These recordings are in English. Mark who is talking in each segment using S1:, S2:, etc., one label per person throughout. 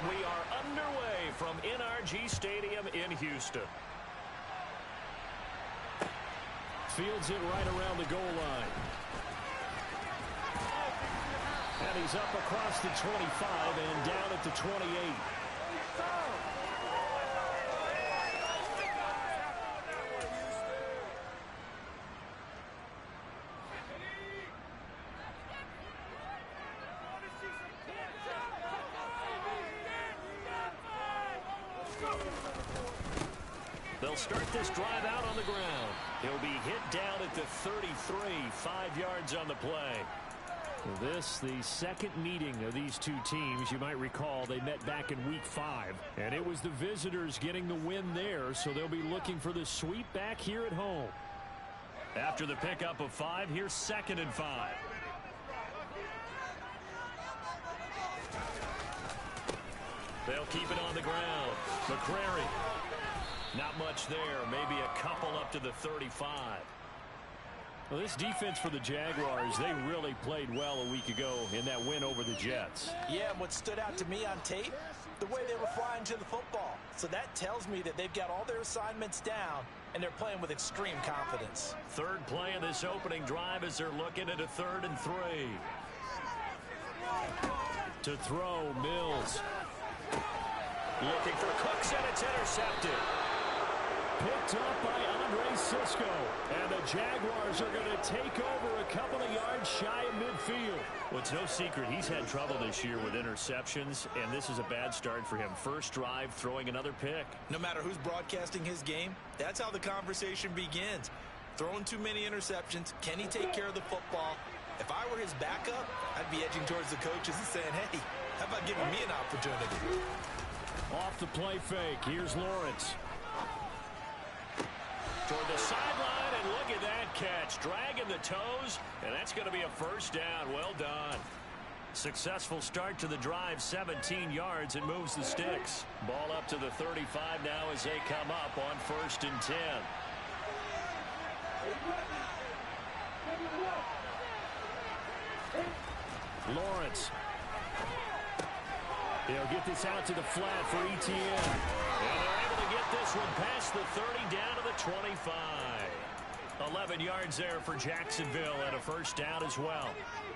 S1: And we are underway from NRG Stadium in Houston.
S2: Fields it right around the goal line. And he's up across the 25 and down at the 28.
S1: They'll start this drive out on the ground. He'll be hit down at the 33, 5 yards on the play.
S2: This, the second meeting of these two teams. You might recall they met back in week 5. And it was the visitors getting the win there, so they'll be looking for the sweep back here at home.
S1: After the pickup of 5, here's 2nd and 5. They'll keep it on the ground. McCrary. Not much there. Maybe a couple up to the 35.
S2: Well, this defense for the Jaguars, they really played well a week ago in that win over the Jets.
S3: Yeah, and what stood out to me on tape, the way they were flying to the football. So that tells me that they've got all their assignments down, and they're playing with extreme confidence.
S1: Third play of this opening drive as they're looking at a 3rd and 3.
S2: To throw, Mills.
S1: Looking for Cooks, and it's intercepted.
S2: Picked up by Andre Cisco. And the Jaguars are going to take over a couple of yards shy of midfield.
S1: Well, it's no secret he's had trouble this year with interceptions, and this is a bad start for him. First drive, throwing another pick.
S3: No matter who's broadcasting his game, that's how the conversation begins. Throwing too many interceptions. Can he take care of the football? If I were his backup, I'd be edging towards the coaches and saying, hey, how about giving me an opportunity?
S2: Off the play fake. Here's Lawrence.
S1: Toward the sideline, and look at that catch. Dragging the toes, and that's going to be a first down. Well done. Successful start to the drive, 17 yards, and moves the sticks. Ball up to the 35 now as they come up on 1st and 10.
S2: Lawrence. He'll get this out to the flat for ETN.
S1: And they're able to get this one past the 30 down to the 25. 11 yards there for Jacksonville and a first down as well.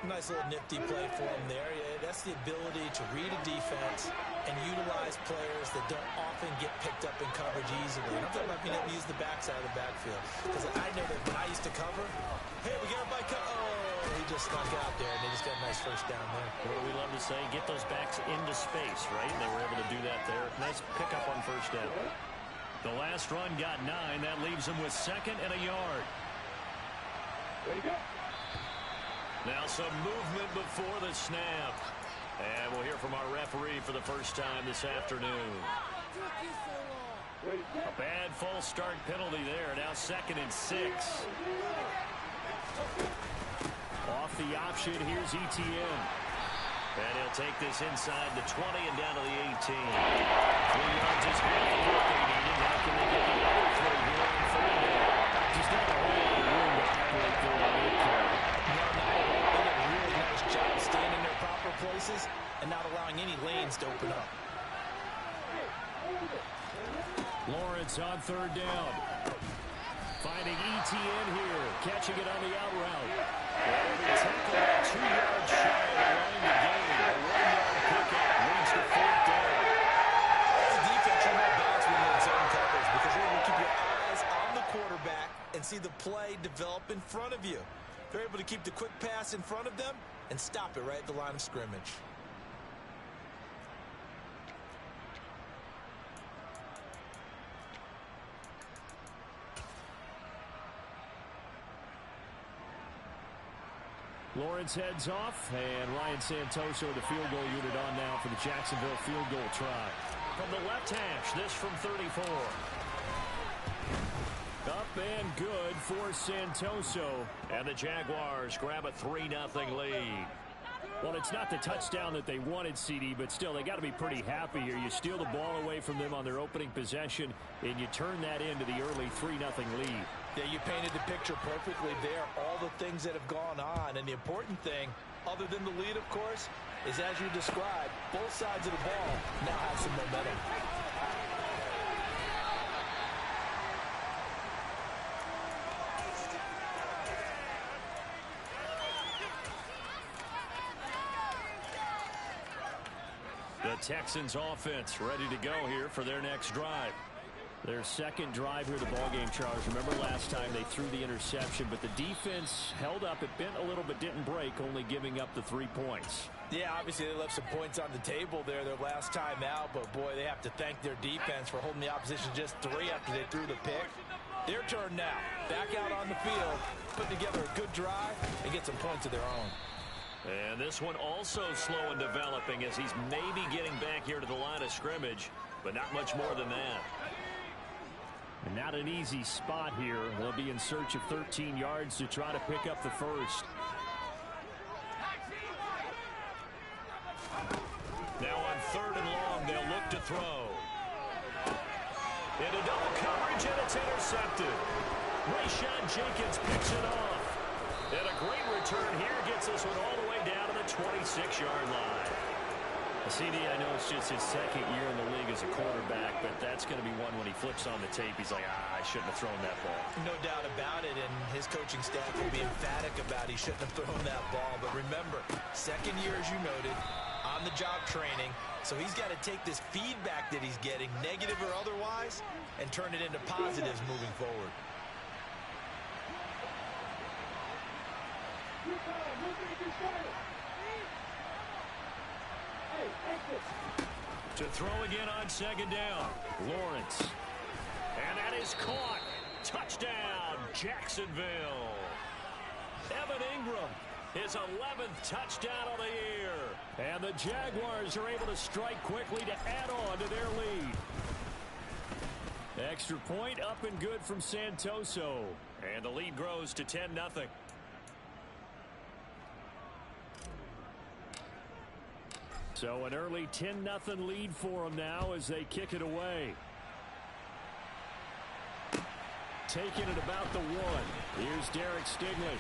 S3: Nice little nifty play for him there. Yeah, that's the ability to read a defense and utilize players that don't often get picked up in coverage easily. And I'm talking about being able to use the backside of the backfield. Because I know that when I used to cover, hey, we got by he just snuck out there, and they just got a nice first down there.
S1: What do we love to say? Get those backs into space, right? And they were able to do that there. Nice pickup on first down. The last run got 9. That leaves them with 2nd and a yard.
S4: There you go.
S1: Now some movement before the snap. And we'll hear from our referee for the first time this afternoon. A bad false start penalty there. Now 2nd and 6.
S2: Off the option, here's ETN.
S1: And he'll take this inside the 20 and down to the 18. 3 yards is half of what they needed. Now can they get the other 3 here on 3rd down?
S2: Just not a whole lot of room to operate there on mid-play.
S3: No, not at all. They did a really nice job staying in their proper places and not allowing any lanes to open up.
S2: Lawrence on 3rd down. Finding ETN here. Catching it on the out route.
S1: And they tackle that 2 yards shy of the line to gain. A 1-yard pickup leads to 4th down.
S3: As a defense, you're not balanced when you're in zone coverage because you're able to keep your eyes on the quarterback and see the play develop in front of you. They're able to keep the quick pass in front of them and stop it right at the line of scrimmage.
S2: Lawrence heads off, and Ryan Santoso, the field goal unit, on now for the Jacksonville field goal try.
S1: From the left hash, this from 34.
S2: Up and good for Santoso.
S1: And the Jaguars grab a 3-0 lead.
S2: Well, it's not the touchdown that they wanted, CD, but still, they got to be pretty happy here. You steal the ball away from them on their opening possession, and you turn that into the early 3-0 lead.
S3: Yeah, you painted the picture perfectly there. All the things that have gone on, and the important thing, other than the lead, of course, is as you described, both sides of the ball now have some momentum.
S1: The Texans offense ready to go here for their next drive.
S2: Their second drive here of the ballgame, Charles. Remember last time they threw the interception, but the defense held up. It bent a little but didn't break, only giving up the 3 points.
S3: Yeah, obviously they left some points on the table there their last time out, but boy, they have to thank their defense for holding the opposition just 3 after they threw the pick. Their turn now. Back out on the field, put together a good drive, and get some points of their own.
S1: And this one also slow in developing as he's maybe getting back here to the line of scrimmage, but not much more than that.
S2: And not an easy spot here. They'll be in search of 13 yards to try to pick up the first.
S1: Now on 3rd and long, they'll look to throw. Into double coverage, and it's intercepted. Rayshawn Jenkins picks it off. And a great return here gets this one all the way down to the 26-yard line.
S2: CD, I know it's just his second year in the league as a quarterback, but that's going to be one when he flips on the tape. He's like, I shouldn't have thrown that ball.
S3: No doubt about it, and his coaching staff will be emphatic about he shouldn't have thrown that ball. But remember, second year, as you noted, on-the-job training, so he's got to take this feedback that he's getting, negative or otherwise, and turn it into positives moving forward.
S1: To throw again on 2nd down.
S2: Lawrence.
S1: And that is caught. Touchdown, Jacksonville. Evan Ingram, his 11th touchdown of the year.
S2: And the Jaguars are able to strike quickly to add on to their lead. Extra point up and good from Santoso.
S1: And the lead grows to 10-0.
S2: So an early 10-0 lead for them now as they kick it away. Taking it about the 1. Here's Derek Stingley.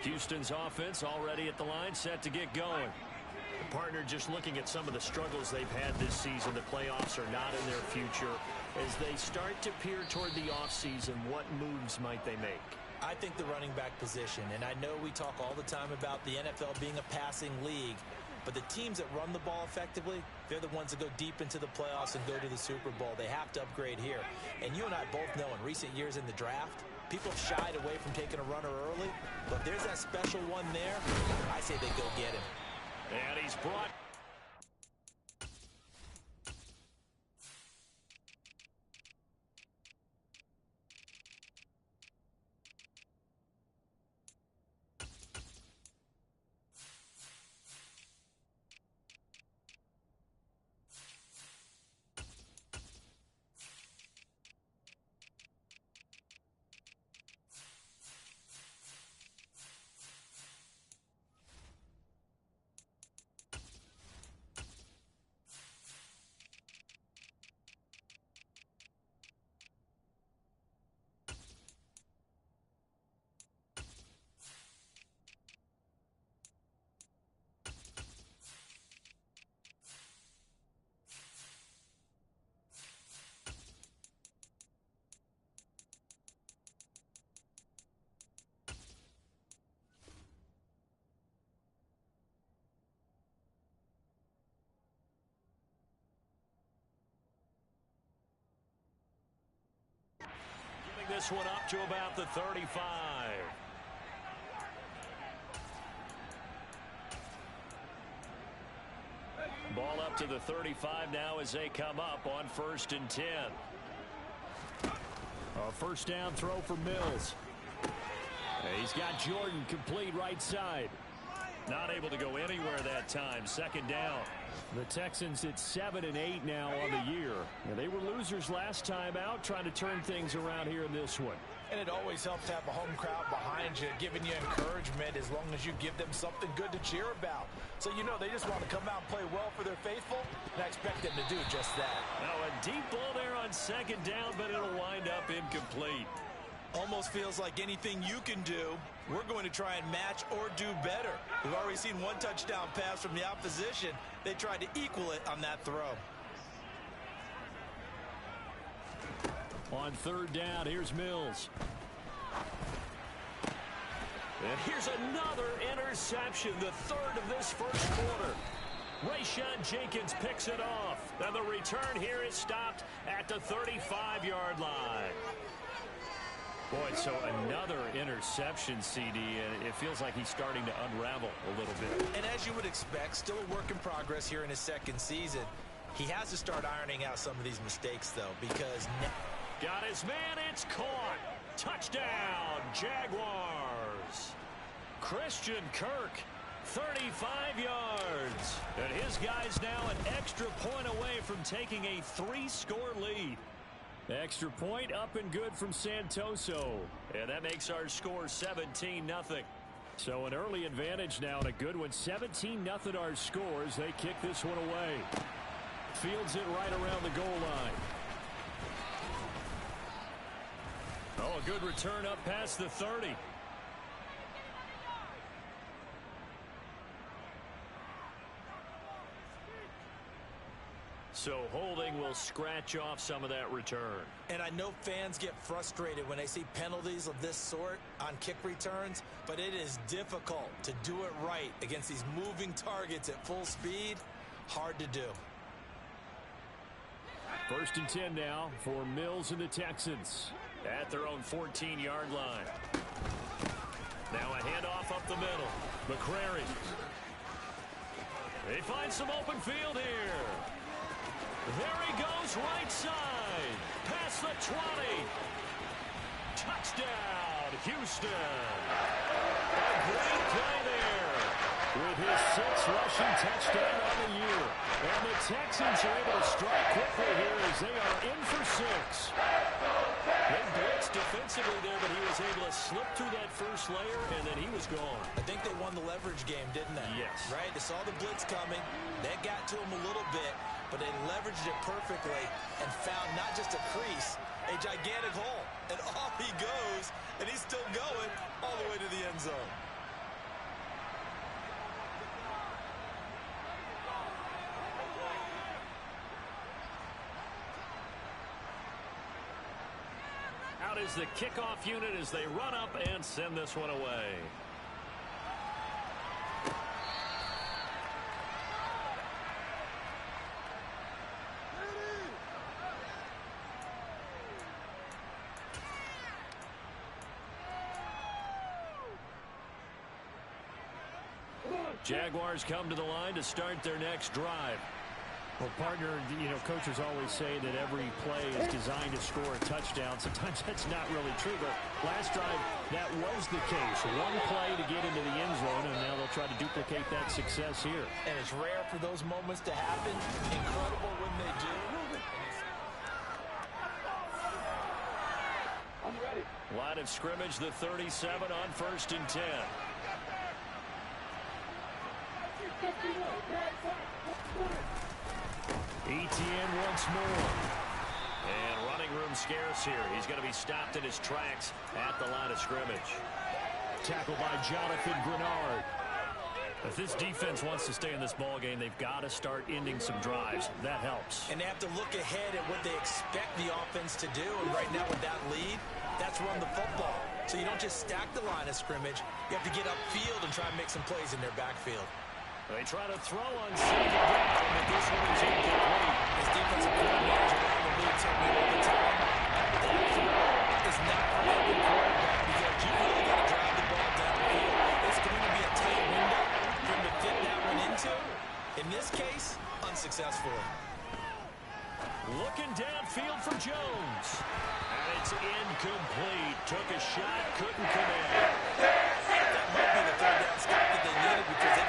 S1: Houston's offense already at the line, set to get going. The partner just looking at some of the struggles they've had this season. The playoffs are not in their future. As they start to peer toward the offseason, what moves might they make?
S3: I think the running back position, and I know we talk all the time about the NFL being a passing league, but the teams that run the ball effectively, they're the ones that go deep into the playoffs and go to the Super Bowl. They have to upgrade here. And you and I both know in recent years in the draft, people have shied away from taking a runner early, but if there's that special one there, I say they go get him.
S1: And he's brought. This one up to about the 35. Ball up to the 35 now as they come up on 1st and 10.
S2: A first down throw for Mills. He's got Jordan complete right side.
S1: Not able to go anywhere that time. Second down.
S2: The Texans at 7-8 now on the year. And they were losers last time out, trying to turn things around here in this one.
S3: And it always helps to have a home crowd behind you, giving you encouragement as long as you give them something good to cheer about. So you know they just want to come out and play well for their faithful, and I expect them to do just that.
S1: Now a deep ball there on second down, but it'll wind up incomplete.
S3: Almost feels like anything you can do, we're going to try and match or do better. We've already seen one touchdown pass from the opposition. They tried to equal it on that throw.
S2: On third down, here's Mills.
S1: And here's another interception, the third of this first quarter. Rayshon Jenkins picks it off. And the return here is stopped at the 35-yard line. Boy, so another interception, CD, and it feels like he's starting to unravel a little bit.
S3: And as you would expect, still a work in progress here in his second season. He has to start ironing out some of these mistakes, though, because...
S1: Got his man, it's caught. Touchdown, Jaguars. Christian Kirk, 35 yards. And his guy's now an extra point away from taking a 3-score lead.
S2: Extra point up and good from Santoso.
S1: And that makes our score 17-0.
S2: So an early advantage now and a good one. 17-0 our scores. They kick this one away. Fields it right around the goal line.
S1: Oh, a good return up past the 30. So holding will scratch off some of that return.
S3: And I know fans get frustrated when they see penalties of this sort on kick returns, but it is difficult to do it right against these moving targets at full speed. Hard to do.
S2: First and 10 now for Mills and the Texans.
S1: At their own 14-yard line. Now a handoff up the middle. McCrary. They find some open field here. There he goes, right side. Past the 20. Touchdown, Houston. A great play there.
S2: With his 6th rushing touchdown on the year. And the Texans are able to strike quickly here as they are in for 6.
S1: They blitzed defensively there, but he was able to slip through that first layer, and then he was gone.
S3: I think they won the leverage game, didn't they?
S1: Yes.
S3: Right? They saw the blitz coming. That got to him a little bit, but they leveraged it perfectly and found not just a crease, a gigantic hole. And off he goes, and he's still going all the way to the end zone.
S1: Out is the kickoff unit as they run up and send this one away. Jaguars come to the line to start their next drive.
S2: Well, partner, coaches always say that every play is designed to score a touchdown. Sometimes that's not really true, but last drive, that was the case. One play to get into the end zone, and now they'll try to duplicate that success here.
S3: And it's rare for those moments to happen. Incredible when they do.
S4: I'm ready.
S1: Line of scrimmage, the 37 on 1st and 10. Etienne once more. And running room scarce here. He's going to be stopped in his tracks at the line of scrimmage.
S2: Tackled by Jonathan Grenard.
S1: If this defense wants to stay in this ball game, they've got to start ending some drives. That helps.
S3: And they have to look ahead at what they expect the offense to do. And right now with that lead, that's run the football. So you don't just stack the line of scrimmage. You have to get upfield and try and make some plays in their backfield.
S1: They try to throw on second down, but this one is incomplete.
S3: As defensive coordinators around the league tell me all the time, that throw is not for every quarterback because you really got to drive the ball downfield. It's going to be a tight window for him to fit that one into. In this case, unsuccessfully.
S1: Looking downfield for Jones. And it's incomplete. Took a shot, couldn't connect.
S3: That might be the third down stop that they needed because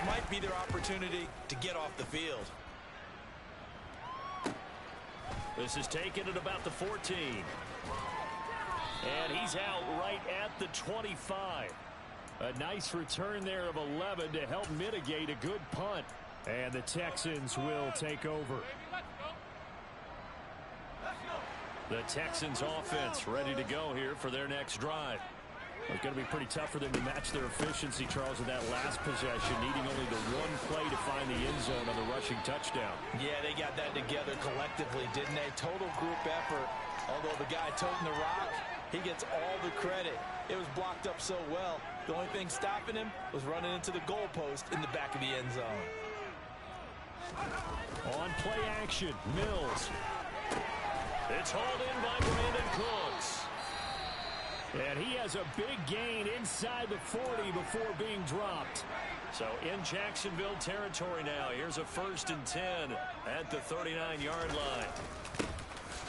S3: might be their opportunity to get off the field.
S1: This is taken at about the 14. And he's out right at the 25. A nice return there of 11 to help mitigate a good punt. And the Texans will take over. The Texans offense ready to go here for their next drive. It's going to be pretty tough for them to match their efficiency, Charles, in that last possession, needing only the one play to find the end zone on the rushing touchdown.
S3: Yeah, they got that together collectively, didn't they? Total group effort. Although the guy toting the rock, he gets all the credit. It was blocked up so well. The only thing stopping him was running into the goalpost in the back of the end zone.
S2: On play action, Mills.
S1: It's hauled in by Brandon Cooks.
S2: And he has a big gain inside the 40 before being dropped.
S1: So in Jacksonville territory now. Here's a 1st and 10 at the 39-yard line.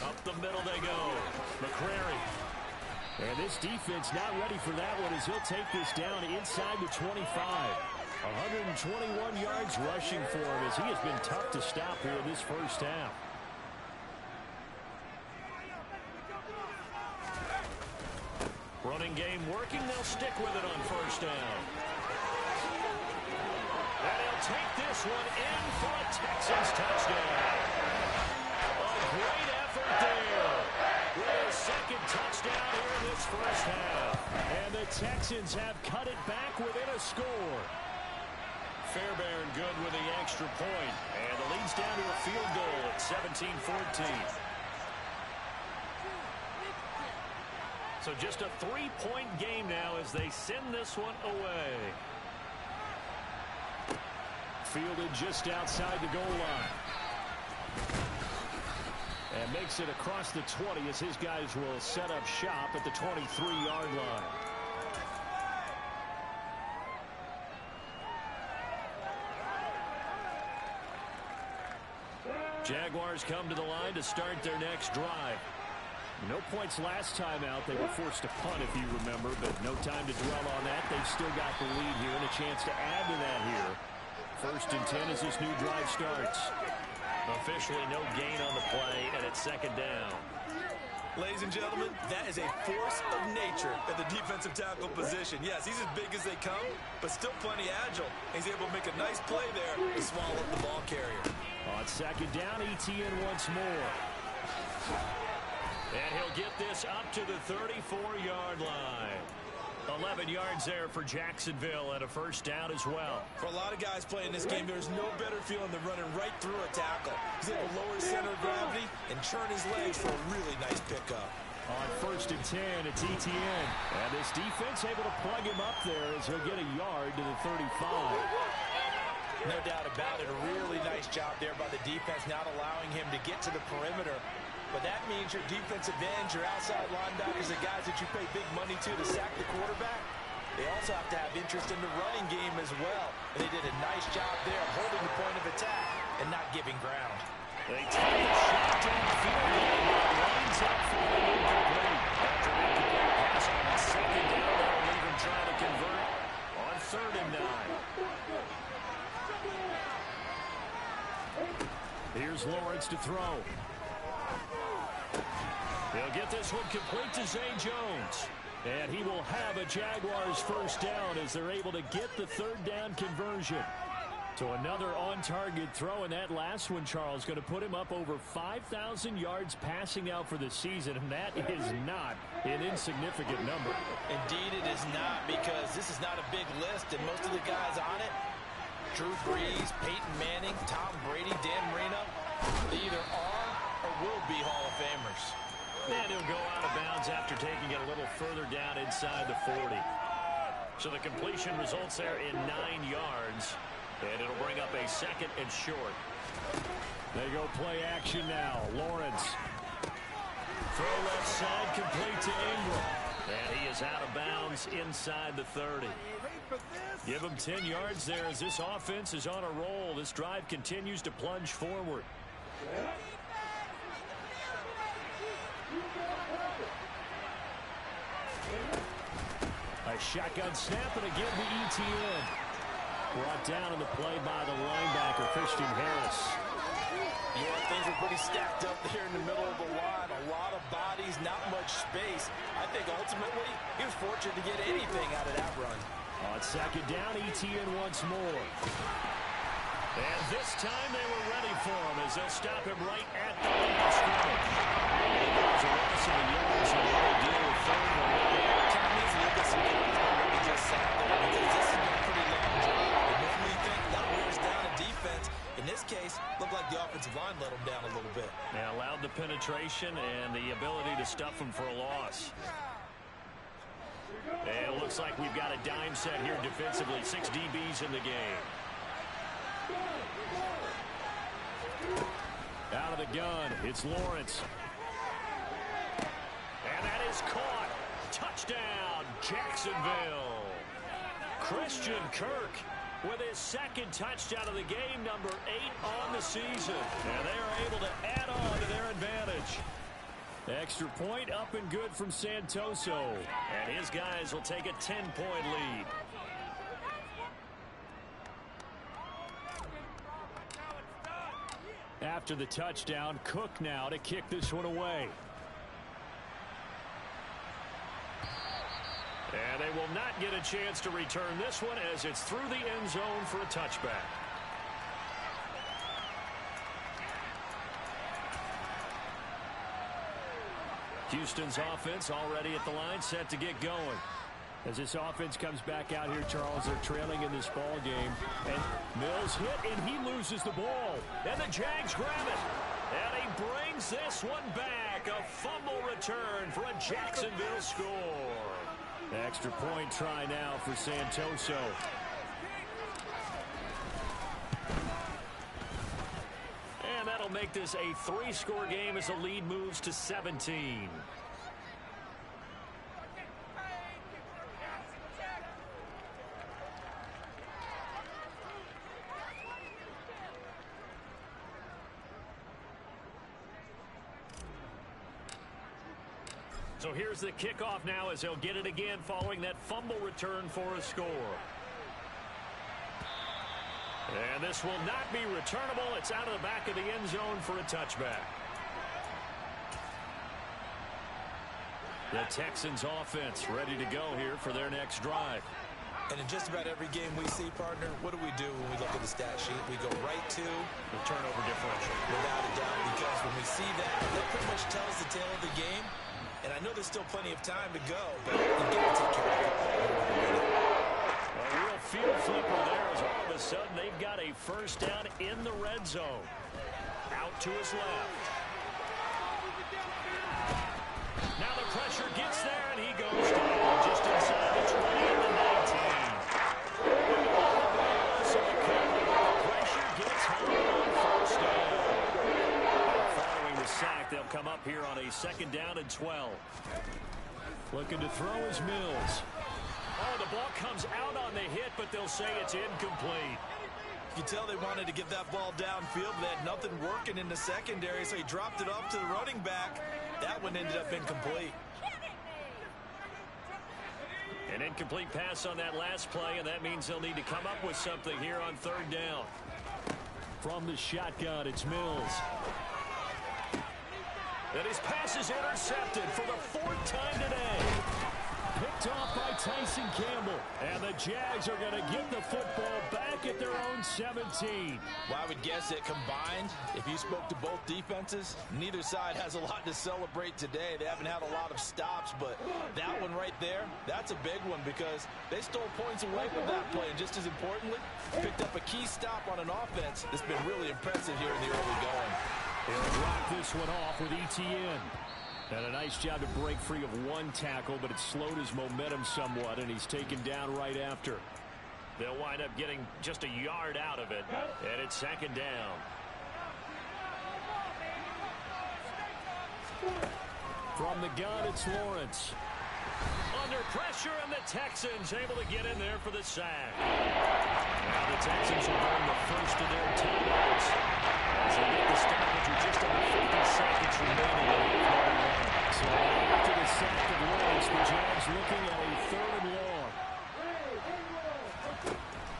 S1: Up the middle they go. McCrary.
S2: And this defense not ready for that one as he'll take this down inside the 25. 121 yards rushing for him as he has been tough to stop here in this first half.
S1: Running game working. They'll stick with it on 1st down. And he'll take this one in for a Texans touchdown. A great effort there. With his 2nd touchdown here in this first half.
S2: And the Texans have cut it back within a score.
S1: Fairbairn good with the extra point. And the lead's down to a field goal at 17-14. So just a 3-point game now as they send this one away.
S2: Fielded just outside the goal line. And makes it across the 20 as his guys will set up shop at the 23-yard line.
S1: Jaguars come to the line to start their next drive.
S2: No points last time out. They were forced to punt, if you remember, but no time to dwell on that. They've still got the lead here and a chance to add to that here. 1st and 10 as this new drive starts.
S1: Officially no gain on the play, and it's 2nd down.
S3: Ladies and gentlemen, that is a force of nature at the defensive tackle position. Yes, he's as big as they come, but still plenty agile. He's able to make a nice play there to swallow up the ball carrier.
S2: On 2nd down, Etienne once more.
S1: And he'll get this up to the 34-yard line. 11 yards there for Jacksonville and a 1st down as well.
S3: For a lot of guys playing this game, there's no better feeling than running right through a tackle. He's able to lower his center of gravity and churn his legs for a really nice pickup.
S2: On 1st and 10, it's Etienne. And this defense able to plug him up there as he'll get a yard to the 35.
S3: No doubt about it. A really nice job there by the defense, not allowing him to get to the perimeter. But that means your defensive ends, your outside linebackers, the guys that you pay big money to sack the quarterback, they also have to have interest in the running game as well. And they did a nice job there holding the point of attack and not giving ground.
S1: They take a shot downfield. Lines up for an incomplete. After an incomplete pass on the 2nd down, that'll leave him trying to convert on 3rd and 9.
S2: Here's Lawrence to throw.
S1: He'll get this one complete to Zay Jones.
S2: And he will have a Jaguars 1st down as they're able to get the 3rd down conversion. So another on-target throw, and that last one, Charles, going to put him up over 5,000 yards passing out for the season, and that is not an insignificant number.
S3: Indeed it is not, because this is not a big list, and most of the guys on it, Drew Brees, Peyton Manning, Tom Brady, Dan Marino, they either are or will be Hall of Famers.
S1: And he'll go out of bounds after taking it a little further down inside the 40. So the completion results there in 9 yards. And it'll bring up a 2nd and short.
S2: They go play action now. Lawrence.
S1: Throw left side, complete to Ingram. And he is out of bounds inside the 30. Give him 10 yards there as this offense is on a roll. This drive continues to plunge forward.
S2: A shotgun snap, and again to Etienne. Brought down in the play by the linebacker, Christian Harris.
S3: Yeah, things are pretty stacked up there in the middle of the line. A lot of bodies, not much space. I think ultimately he was fortunate to get anything out of that run.
S2: On second down, ETN once more.
S1: And this time they were ready for him as they'll stop him right at the line of scrimmage. There's a loss of the yards and they'll deal with third and away.
S3: Kind of needs to look at some guys when we just sat there because this has been a pretty long job. And if we think that wears down a defense, in this case, looked like the offensive line let them down a little bit.
S1: They allowed the penetration and the ability to stuff them for a loss. And it looks like we've got a dime set here defensively. 6 DBs in the game.
S2: Out of the gun, it's Lawrence.
S1: And that is caught. Touchdown, Jacksonville. Christian Kirk with his second touchdown of the game, number 8 on the season. And they are able to add on to their advantage.
S2: Extra point up and good from Santoso.
S1: And his guys will take a 10-point lead.
S2: After the touchdown, Cook now to kick this one away.
S1: And they will not get a chance to return this one as it's through the end zone for a touchback. Houston's offense already at the line, set to get going.
S2: As this offense comes back out here, Charles, they're trailing in this ball game. And Mills hit, and he loses the ball.
S1: And the Jags grab it. And he brings this one back. A fumble return for a Jacksonville score.
S2: Extra point try now for Santoso.
S1: And that'll make this a 3-score game as the lead moves to 17. So here's the kickoff now as they'll get it again following that fumble return for a score. And this will not be returnable. It's out of the back of the end zone for a touchback. The Texans offense ready to go here for their next drive.
S3: And in just about every game we see, partner, what do we do when we look at the stat sheet? We go right to
S1: the turnover differential.
S3: Without a doubt, because when we see that, that pretty much tells the tale of the game. And I know there's still plenty of time to go, but you've got to take care of it.
S1: A real field flipper there as all of a sudden they've got a first down in the red zone. Out to his left. Now the pressure gets there, and he goes down just inside the 20 and the 19. So the pressure gets home on first down. Following the sack, they'll come up here on a second down and 12.
S2: Looking to throw is Mills.
S1: Oh, the ball comes out on the hit, but they'll say it's incomplete.
S3: You can tell they wanted to get that ball downfield, but they had nothing working in the secondary, so he dropped it off to the running back. That one ended up incomplete.
S1: An incomplete pass on that last play, and that means they'll need to come up with something here on third down.
S2: From the shotgun, it's Mills.
S1: And his pass is intercepted for the 4th time today.
S2: Picked off by Tyson Campbell. And the Jags are going to get the football back at their own 17.
S3: Well, I would guess that combined, if you spoke to both defenses, neither side has a lot to celebrate today. They haven't had a lot of stops, but that one right there, that's a big one because they stole points away with that play. And just as importantly, picked up a key stop on an offense that's been really impressive here in the early going.
S2: They'll drop this one off with ETN. And a nice job to break free of one tackle, but it slowed his momentum somewhat, and he's taken down right after.
S1: They'll wind up getting just a yard out of it, and it's second down.
S2: From the gun, it's Lawrence.
S1: Under pressure, and the Texans able to get in there for the sack. Now the Texans will burn the first of their timeouts as they get the stoppage with just over 50 seconds remaining.
S2: So after the sack of Lawrence, the Jags looking at a 3rd and long.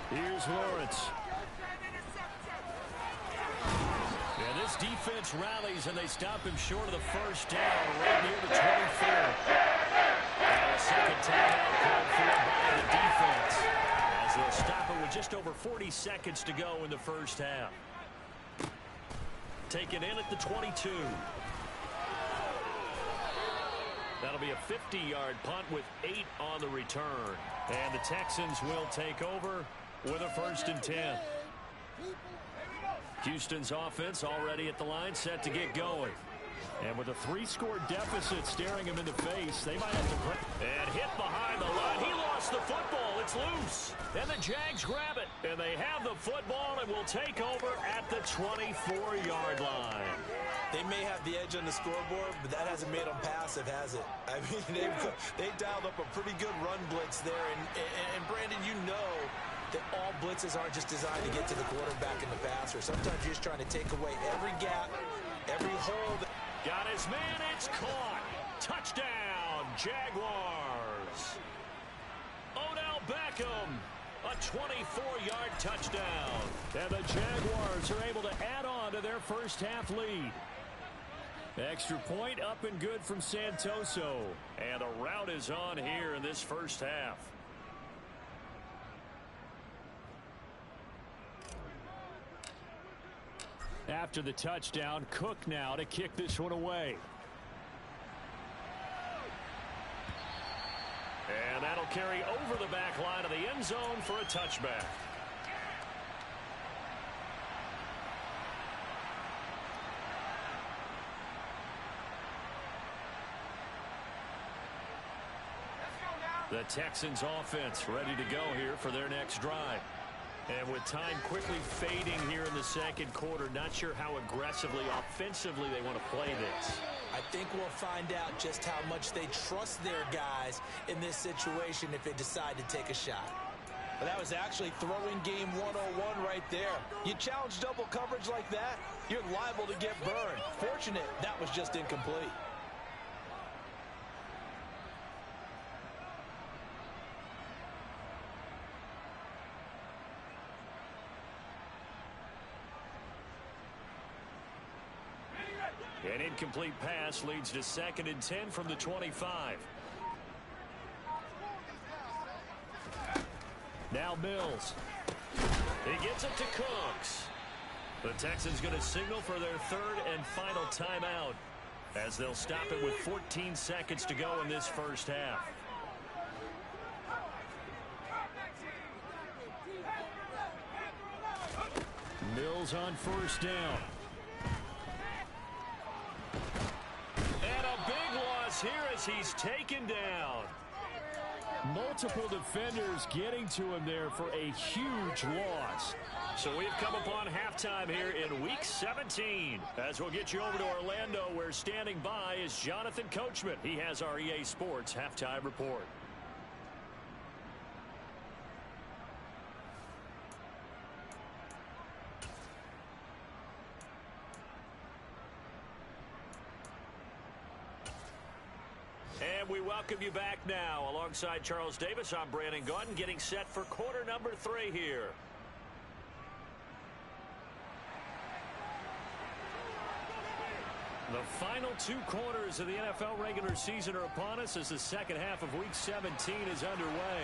S2: Here's Lawrence. His defense rallies, and they stop him short of the first down, right near the 24. And a second timeout called for by the defense, as they'll stop it with just over 40 seconds to go in the first half. Taken in at the 22. That'll be a 50-yard punt with 8 on the return. And the Texans will take over with a 1st and 10. Houston's offense already at the line, set to get going. And with a 3-score deficit staring him in the face, they might have to... And hit behind the line. He lost the football. It's loose. And the Jags grab it. And they have the football and will take over at the 24-yard line.
S3: They may have the edge on the scoreboard, but that hasn't made them passive, has it? I mean, they dialed up a pretty good run blitz there. And Brandon, you know that all blitzes aren't just designed to get to the quarterback in the passer. Sometimes you're just trying to take away every gap, every hole.
S2: Got his man. It's caught. Touchdown, Jaguars. Odell Beckham. A 24-yard touchdown. And the Jaguars are able to add on to their first half lead. Extra point up and good from Santoso. And the route is on here in this first half. After the touchdown, Cook now to kick this one away. And that'll carry over the back line of the end zone for a touchback. The Texans offense ready to go here for their next drive. And with time quickly fading here in the second quarter, not sure how aggressively, offensively they want to play this.
S3: I think we'll find out just how much they trust their guys in this situation if they decide to take a shot.
S5: Well, that was actually throwing game 101 right there. You challenge double coverage like that, you're liable to get burned. Fortunate that was just incomplete.
S2: An incomplete pass leads to 2nd and 10 from the 25. Now Mills. He gets it to Cooks. The Texans going to signal for their 3rd and final timeout, as they'll stop it with 14 seconds to go in this first half. Mills on 1st down. Here as he's taken down. Multiple defenders getting to him there for a huge loss. So we've come upon halftime here in Week 17. As we'll get you over to Orlando, where standing by is Jonathan Coachman. He has our EA Sports halftime report. And we welcome you back now. Alongside Charles Davis, I'm Brandon Gaudin, getting set for quarter number 3 here. The final 2 quarters of the NFL regular season are upon us as the second half of Week 17 is underway.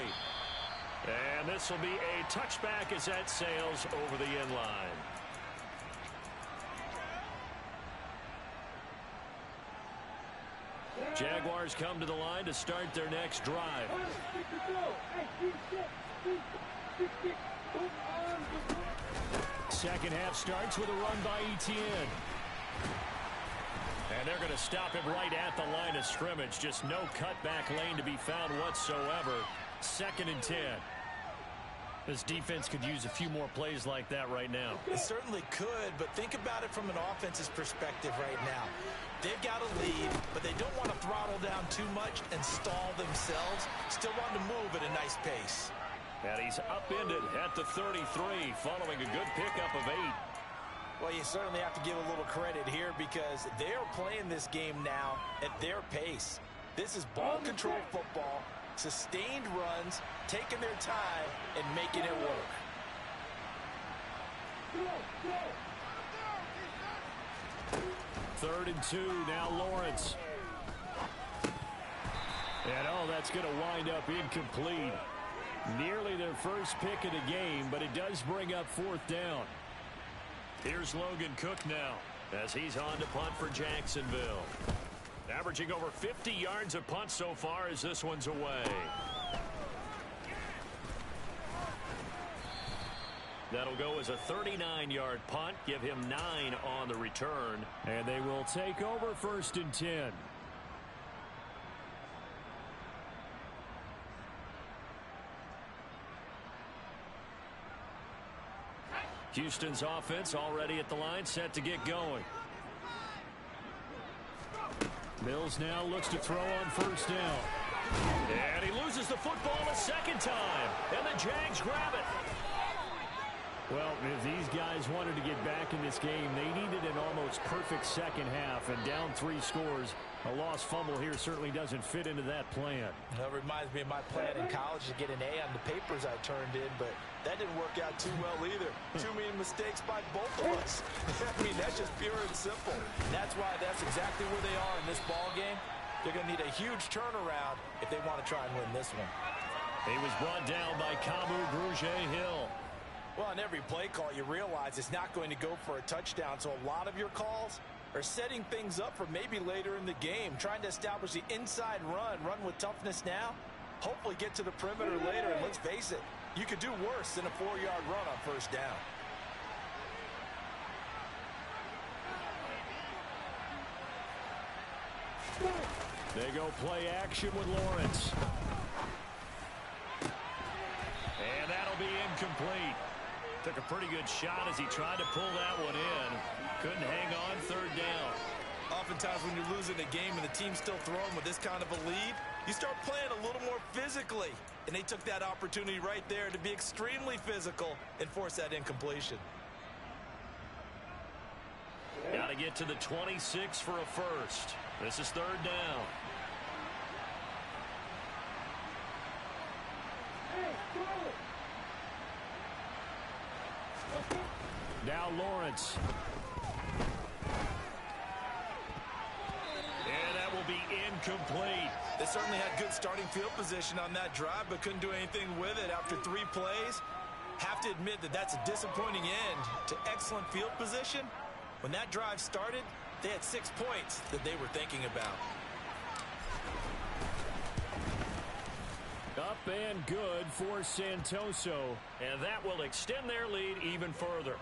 S2: And this will be a touchback as that sails over the end line. Jaguars come to the line to start their next drive. Second half starts with a run by Etienne. And they're going to stop him right at the line of scrimmage. Just no cutback lane to be found whatsoever. 2nd and 10. This defense could use a few more plays like that right now.
S3: It certainly could, but think about it from an offense's perspective right now. They've got a lead, but they don't want to throttle down too much and stall themselves. Still want to move at a nice pace.
S2: And he's upended at the 33 following a good pickup of 8.
S5: Well, you certainly have to give a little credit here because they're playing this game now at their pace. This is ball control football, sustained runs, taking their time and making it work.
S2: 3rd and 2, now Lawrence. And, oh, that's going to wind up incomplete. Nearly their first pick of the game, but it does bring up 4th down.
S1: Here's Logan Cook now as he's on to punt for Jacksonville. Averaging over 50 yards a punt so far as this one's away. That'll go as a 39-yard punt. Give him 9 on the return.
S2: And they will take over 1st and 10.
S1: Houston's offense already at the line, set to get going.
S2: Mills now looks to throw on 1st down.
S1: And he loses the football a second time. And the Jags grab it.
S2: Well, if these guys wanted to get back in this game, they needed an almost perfect second half. And down 3 scores, a lost fumble here certainly doesn't fit into that plan.
S3: That reminds me of my plan in college to get an A on the papers I turned in, but that didn't work out too well either. Too many mistakes by both of us. I mean, that's just pure and simple. That's why that's exactly where they are in this ball game. They're going to need a huge turnaround if they want to try and win this one.
S1: He was brought down by Kamu Grugier-Hill.
S3: Well, on every play call, you realize it's not going to go for a touchdown, so a lot of your calls are setting things up for maybe later in the game, trying to establish the inside run with toughness now, hopefully get to the perimeter later, and let's face it, you could do worse than a 4-yard run on 1st down.
S2: They go play action with Lawrence.
S1: And that'll be incomplete. Took a pretty good shot as he tried to pull that one in. Couldn't hang on 3rd down.
S3: Oftentimes when you're losing a game and the team's still throwing with this kind of a lead, you start playing a little more physically. And they took that opportunity right there to be extremely physical and force that incompletion.
S1: Got to get to the 26 for a first. This is 3rd down.
S2: Now Lawrence.
S1: And that will be incomplete.
S3: They certainly had good starting field position on that drive, but couldn't do anything with it after 3 plays. Have to admit that that's a disappointing end to excellent field position. When that drive started, they had 6 points that they were thinking about.
S2: Up and good for Santoso.
S1: And that will extend their lead even further.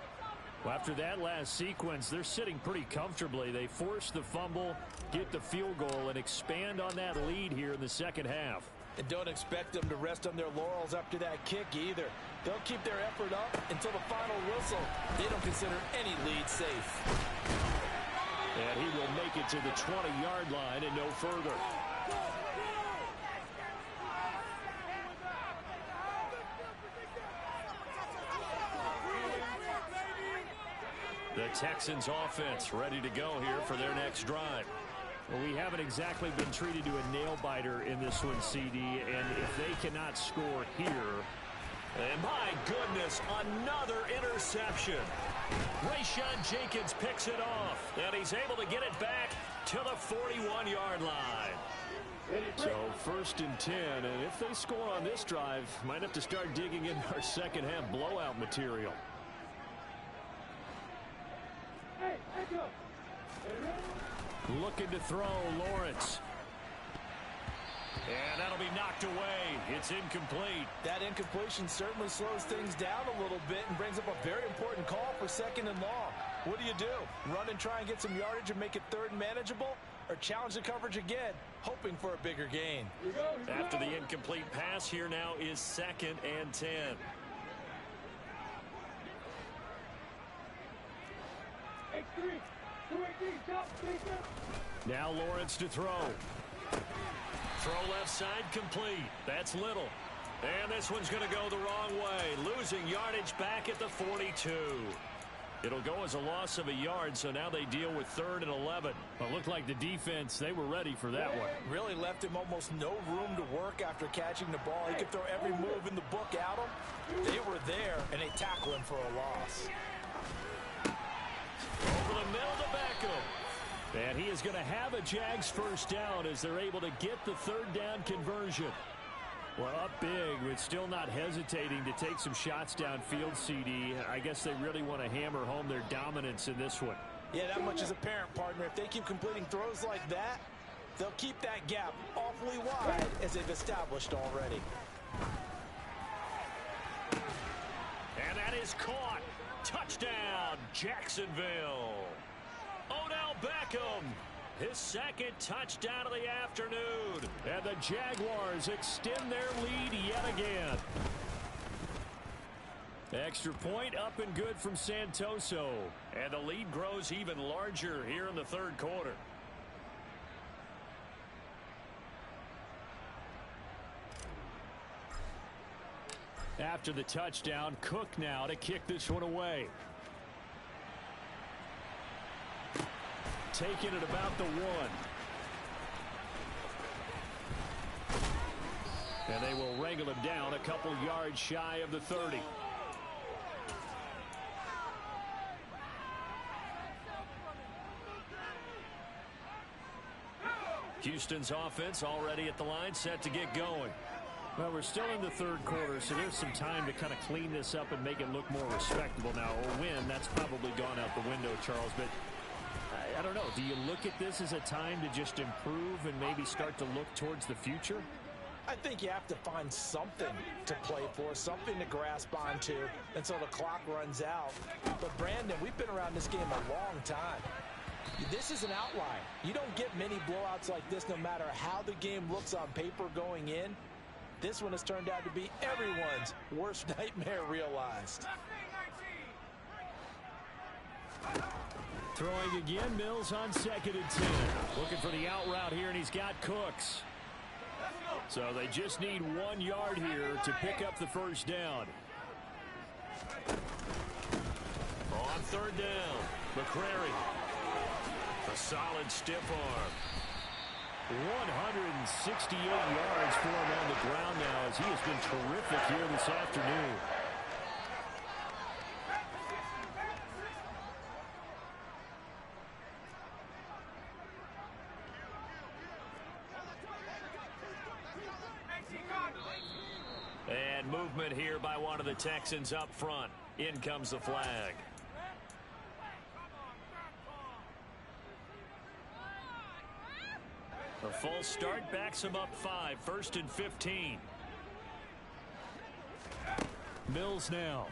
S2: Well, after that last sequence, they're sitting pretty comfortably. They force the fumble, get the field goal, and expand on that lead here in the second half.
S3: And don't expect them to rest on their laurels after that kick either. They'll keep their effort up until the final whistle. They don't consider any lead safe.
S2: And he will make it to the 20-yard line and no further.
S1: The Texans offense ready to go here for their next drive.
S2: Well, we haven't exactly been treated to a nail-biter in this one, CD, and if they cannot score here...
S1: And my goodness, another interception. Rayshawn Jenkins picks it off, and he's able to get it back to the 41-yard line.
S2: So 1st and 10, and if they score on this drive, might have to start digging in our second half blowout material. Looking to throw, Lawrence.
S1: And that'll be knocked away. It's incomplete.
S3: That incompletion certainly slows things down a little bit and brings up a very important call for 2nd and long. What do? Run and try and get some yardage and make it 3rd and manageable? Or challenge the coverage again, hoping for a bigger gain?
S1: After the incomplete pass, here now is 2nd and 10.
S2: Now Lawrence to throw.
S1: Throw left side complete. That's Little. And this one's going to go the wrong way. Losing yardage back at the 42. It'll go as a loss of a yard, so now they deal with 3rd and 11.
S2: Well, it looked like the defense, they were ready for that one.
S3: Really left him almost no room to work after catching the ball. He could throw every move in the book at him. They were there, and they tackle him for a loss.
S1: Over the middle to back Beckham.
S2: And he is going to have a Jags first down as they're able to get the third down conversion. Well, up big, but still not hesitating to take some shots downfield, CD. I guess they really want to hammer home their dominance in this one.
S5: Yeah, that much is apparent, partner. If they keep completing throws like that, they'll keep that gap awfully wide as they've established already.
S1: And that is caught. Touchdown, Jacksonville. Odell Beckham, his second touchdown of the afternoon.
S2: And the Jaguars extend their lead yet again. Extra point up and good from Santoso.
S1: And the lead grows even larger here in the third quarter.
S2: After the touchdown, Cook now to kick this one away. Taking it about the 1. And they will wrangle him down a couple yards shy of the 30.
S1: Houston's offense already at the line, set to get going.
S2: Well, we're still in the third quarter, so there's some time to kind of clean this up and make it look more respectable. Now, a win, that's probably gone out the window, Charles, but I don't know. Do you look at this as a time to just improve and maybe start to look towards the future?
S5: I think you have to find something to play for, something to grasp onto until the clock runs out. But, Brandon, we've been around this game a long time. This is an outlier. You don't get many blowouts like this no matter how the game looks on paper going in. This one has turned out to be everyone's worst nightmare realized.
S2: Throwing again, Mills on 2nd and 10. Looking for the out route here, and he's got Cooks. So they just need 1 yard here to pick up the first down.
S1: On third down, McCrary. A solid stiff arm.
S2: 168 yards for him on the ground now as he has been terrific here this afternoon.
S1: And movement here by one of the Texans up front. In comes the flag. A false start backs him up 5. 1st and 15.
S2: Mills now.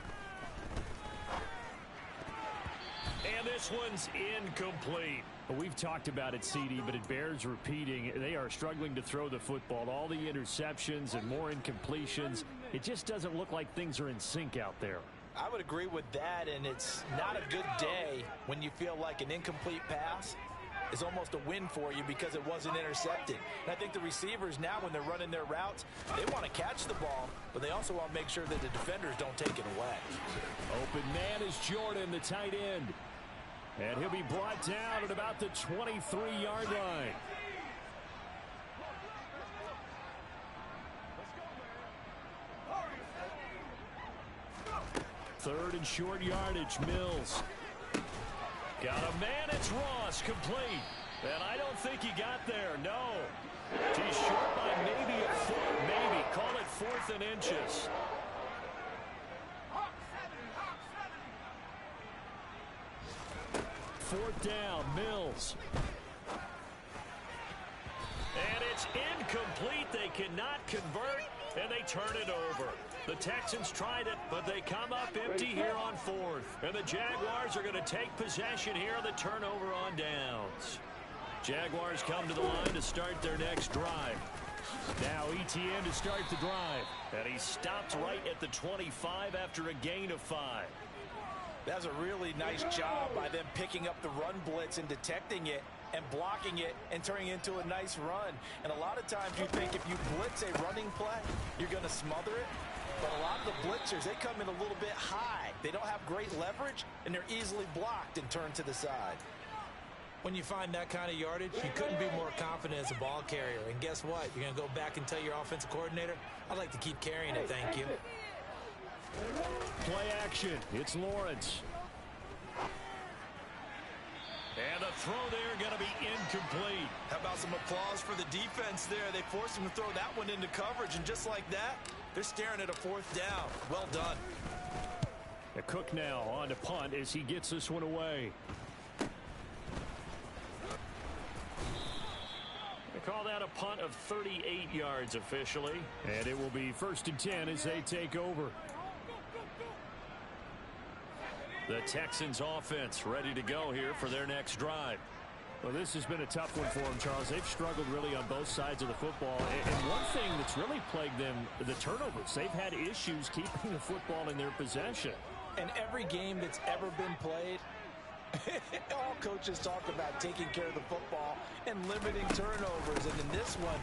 S1: And this one's incomplete.
S2: Well, we've talked about it, CD, but it bears repeating. They are struggling to throw the football. All the interceptions and more incompletions. It just doesn't look like things are in sync out there.
S5: I would agree with that, and it's not a good day when you feel like an incomplete pass is almost a win for you because it wasn't intercepted. And I think the receivers now, when they're running their routes, they want to catch the ball, but they also want to make sure that the defenders don't take it away.
S2: Open man is Jordan, the tight end. And he'll be brought down at about the 23-yard line. Third and short yardage, Mills.
S1: Got a man, it's Ross, complete. And I don't think he got there, no. He's short by maybe a foot, maybe. Call it 4th and inches.
S2: Fourth down, Mills.
S1: And it's incomplete. They cannot convert, and they turn it over. The Texans tried it, but they come up empty here on 4th. And the Jaguars are going to take possession here on the turnover on downs. Jaguars come to the line to start their next drive.
S2: Now ETN to start the drive.
S1: And he stopped right at the 25 after a gain of 5.
S5: That's a really nice job by them picking up the run blitz and detecting it and blocking it and turning it into a nice run. And a lot of times you think if you blitz a running play, you're going to smother it. But a lot of the blitzers, they come in a little bit high. They don't have great leverage, and they're easily blocked and turned to the side.
S3: When you find that kind of yardage, you couldn't be more confident as a ball carrier. And guess what? You're going to go back and tell your offensive coordinator, I'd like to keep carrying it, thank you.
S2: Play action. It's Lawrence.
S1: And the throw there going to be incomplete.
S3: How about some applause for the defense there? They forced him to throw that one into coverage, and just like that, they're staring at a 4th down. Well done.
S2: Cook now on to punt as he gets this one away. They call that a punt of 38 yards officially. And it will be 1st and 10 as they take over.
S1: The Texans offense ready to go here for their next drive.
S2: Well, this has been a tough one for them, Charles. They've struggled really on both sides of the football. And one thing that's really plagued them, the turnovers. They've had issues keeping the football in their possession.
S5: And every game that's ever been played, all coaches talk about taking care of the football and limiting turnovers. And in this one,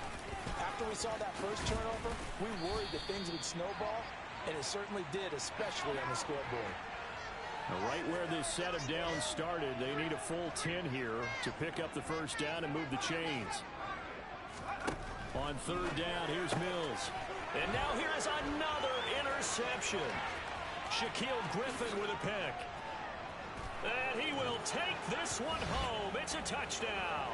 S5: after we saw that first turnover, we worried that things would snowball, and it certainly did, especially on the scoreboard.
S2: Right where this set of downs started, they need a full 10 here to pick up the first down and move the chains. On 3rd down, here's Mills.
S1: And now here is another interception. Shaquille Griffin with a pick. And he will take this one home. It's a touchdown.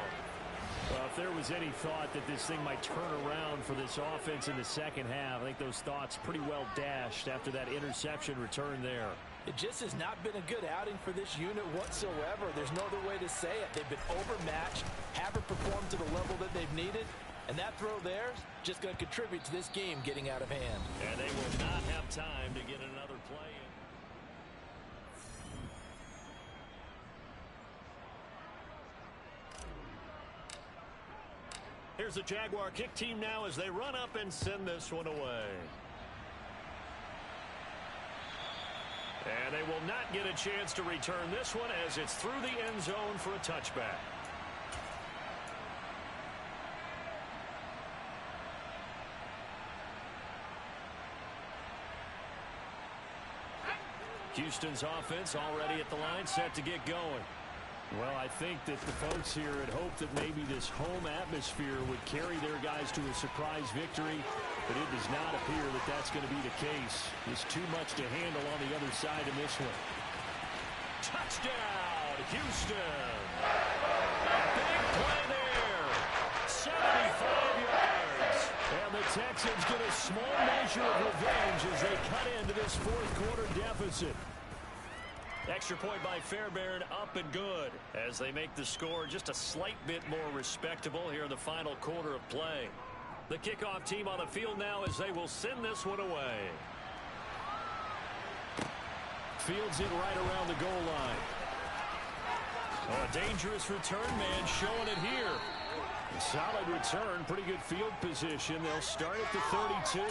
S2: Well, if there was any thought that this thing might turn around for this offense in the second half, I think those thoughts pretty well dashed after that interception return there.
S5: It just has not been a good outing for this unit whatsoever. There's no other way to say it. They've been overmatched, haven't performed to the level that they've needed, and that throw there is just going to contribute to this game getting out of hand.
S1: And they will not have time to get another play in. Here's the Jaguar kick team now as they run up and send this one away. And they will not get a chance to return this one as it's through the end zone for a touchback. Houston's offense already at the line, set to get going.
S2: Well, I think that the folks here had hoped that maybe this home atmosphere would carry their guys to a surprise victory, but it does not appear that that's going to be the case. There's too much to handle on the other side in this one.
S1: Touchdown, Houston! Big play there! 75 yards!
S2: And the Texans get a small measure of revenge as they cut into this 4th quarter deficit.
S1: Extra point by Fairbairn, up and good as they make the score just a slight bit more respectable here in the final quarter of play. The kickoff team on the field now as they will send this one away.
S2: Fields it right around the goal line.
S1: A dangerous return man showing it here.
S2: A solid return, pretty good field position. They'll start at the 32.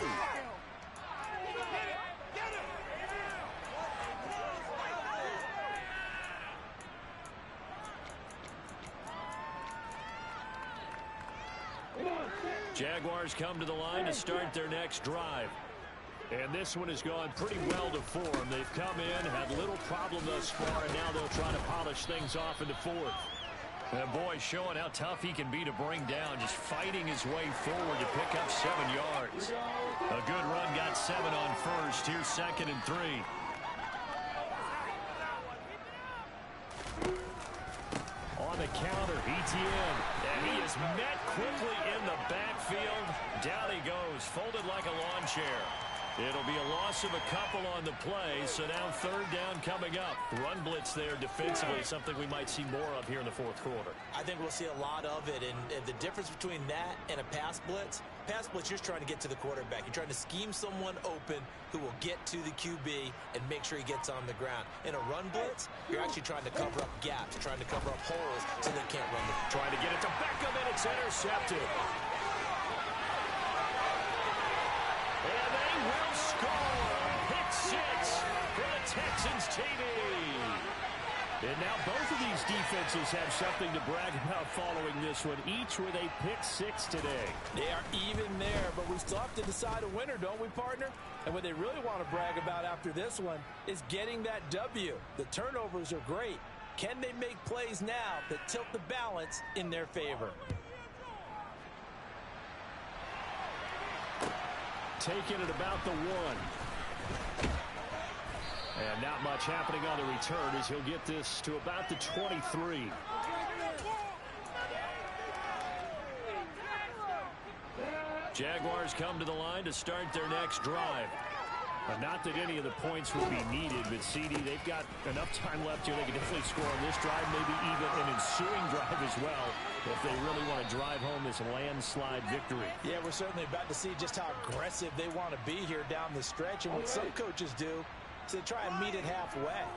S1: Jaguars come to the line to start their next drive.
S2: And this one has gone pretty well to form. They've come in, had little problem thus far, and now they'll try to polish things off into 4th.
S1: That boy showing how tough he can be to bring down, just fighting his way forward to pick up 7 yards. A good run, got 7 on first. Here's 2nd and 3.
S2: On the counter, ETN.
S1: And he is met quickly in the backfield. Down he goes, folded like a lawn chair. It'll be a loss of a couple on the play, so now 3rd down coming up. Run blitz there defensively, something we might see more of here in the 4th quarter.
S3: I think we'll see a lot of it, and the difference between that and a pass blitz, you're just trying to get to the quarterback. You're trying to scheme someone open who will get to the QB and make sure he gets on the ground. In a run blitz, you're actually trying to cover up gaps, trying to cover up holes so they can't run.
S1: Trying to get it to Beckham, and it's intercepted. And they will score. Pick 6 for the Texans TD.
S2: And now both of these defenses have something to brag about following this one, each with a pick 6 today.
S5: They are even there, but we still have to decide a winner, don't we, partner? And what they really want to brag about after this one is getting that W. The turnovers are great. Can they make plays now that tilt the balance in their favor?
S2: Taking it about the 1. And not much happening on the return as he'll get this to about the 23.
S1: Jaguars come to the line to start their next drive.
S2: Not that any of the points will be needed, but CD, they've got enough time left here. They can definitely score on this drive, maybe even an ensuing drive as well, if they really want to drive home this landslide victory.
S3: Yeah, we're certainly about to see just how aggressive they want to be here down the stretch. And what some coaches do is they try and meet it halfway,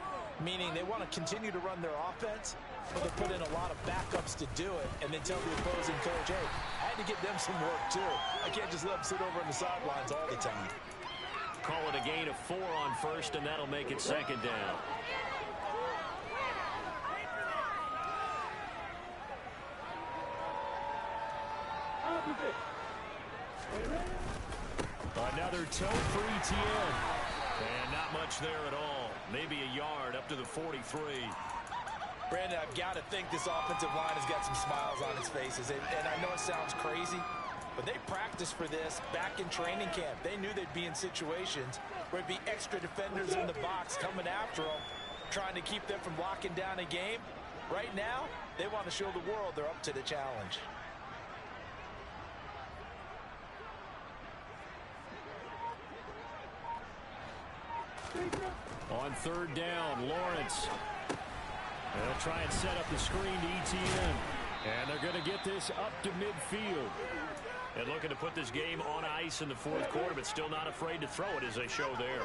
S3: meaning they want to continue to run their offense, but they put in a lot of backups to do it, and then tell the opposing coach, hey, I had to get them some work too. I can't just let them sit over on the sidelines all the time.
S1: Call it a gain of 4 on first, and that'll make it second down.
S2: Another toe for ETN.
S1: And not much there at all. Maybe a yard up to the 43.
S5: Brandon, I've got to think this offensive line has got some smiles on its faces. And I know it sounds crazy, but they practiced for this back in training camp. They knew they'd be in situations where it'd be extra defenders in the box coming after them, trying to keep them from locking down a game. Right now, they want to show the world they're up to the challenge.
S2: On third down, Lawrence. They'll try and set up the screen to ETN. And they're going to get this up to midfield.
S1: And looking to put this game on ice in the fourth quarter, but still not afraid to throw it as they show there.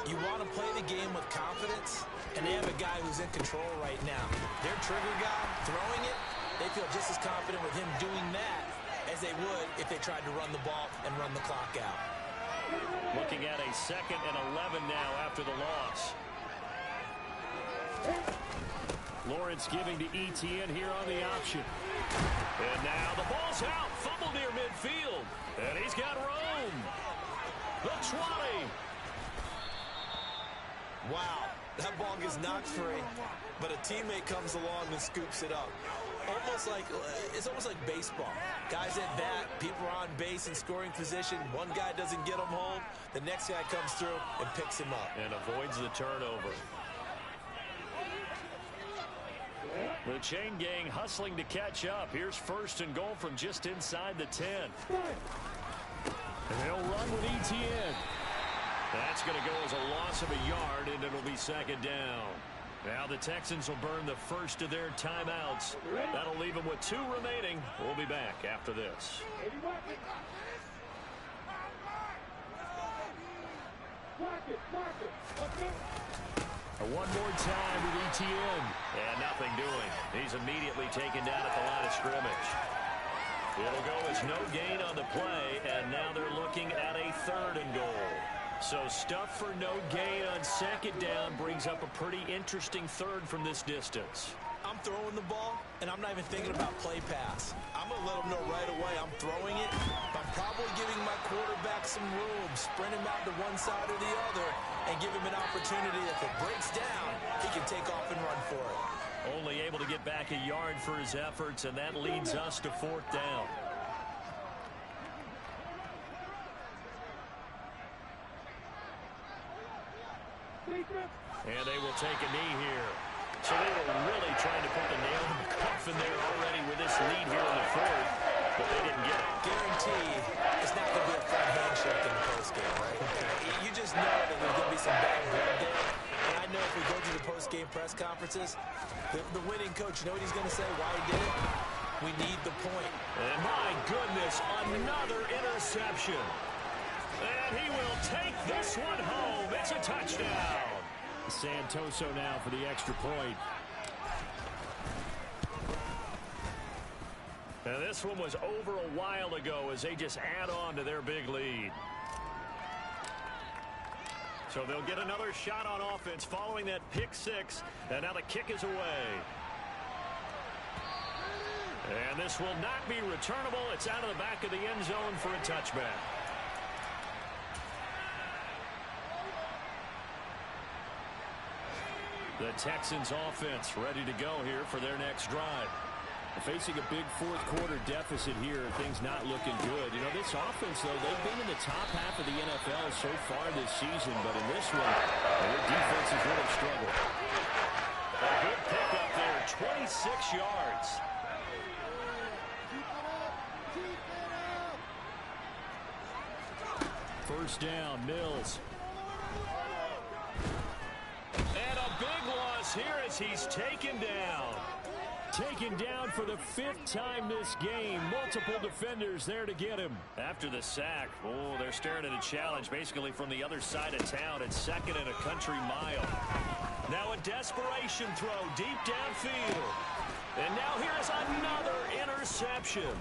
S3: You want to play the game with confidence, and they have a guy who's in control right now. Their trigger guy throwing it, they feel just as confident with him doing that as they would if they tried to run the ball and run the clock out.
S1: Looking at a 2nd and 11 now after the loss.
S2: Lawrence giving to ETN here on the option.
S1: And now the ball's out. Fumble near midfield. And he's got room. The 20.
S3: Wow, that ball gets knocked free, but a teammate comes along and scoops it up. It's almost like baseball. Guys at bat, people are on base in scoring position. One guy doesn't get him home. The next guy comes through and picks him up.
S1: And avoids the turnover. The chain gang hustling to catch up. Here's 1st and goal from just inside the 10.
S2: And they'll run with ETN.
S1: That's going to go as a loss of a yard, and it'll be 2nd down. Now the Texans will burn the first of their timeouts. That'll leave them with 2 remaining. We'll be back after this.
S2: One more time with ETN.
S1: And nothing doing. He's immediately taken down at the line of scrimmage. It'll go as no gain on the play, and now they're looking at a 3rd and goal. So stuff for no gain on 2nd down brings up a pretty interesting 3rd from this distance.
S3: I'm throwing the ball, and I'm not even thinking about play pass. I'm going to let them know right away I'm throwing it, but I'm probably giving my quarterback some room, sprint him out to one side or the other, and give him an opportunity. If it breaks down, he can take off and run for it.
S1: Only able to get back a yard for his efforts, and that leads us to 4th down. And they will take a knee here. So they were really trying to put the nail in the coffin there already with this lead here in the 4th, but they didn't get it.
S3: Guaranteed, it's not going to be a fun handshake in the postgame, right? You just know that there's going to be some bad blood there. And I know if we go to the postgame press conferences, the winning coach, you know what he's going to say, why he did it? We need the point.
S1: And my goodness, another interception. And he will take this one home. It's a touchdown.
S2: Santoso now for the extra point.
S1: Now this one was over a while ago as they just add on to their big lead. So they'll get another shot on offense following that pick 6. And now the kick is away. And this will not be returnable. It's out of the back of the end zone for a touchback. The Texans offense ready to go here for their next drive.
S2: Facing a big fourth quarter deficit here, things not looking good. You know, this offense, though, they've been in the top half of the NFL so far this season, but in this one, their defense has really struggled.
S1: A good pickup there, 26 yards.
S2: First down, Mills.
S1: And a big loss here as he's taken down.
S2: Taken down for the 5th time this game. Multiple defenders there to get him.
S1: After the sack, oh, they're staring at a challenge basically from the other side of town at 2nd and a country mile. Now a desperation throw deep downfield. And now here is another interception.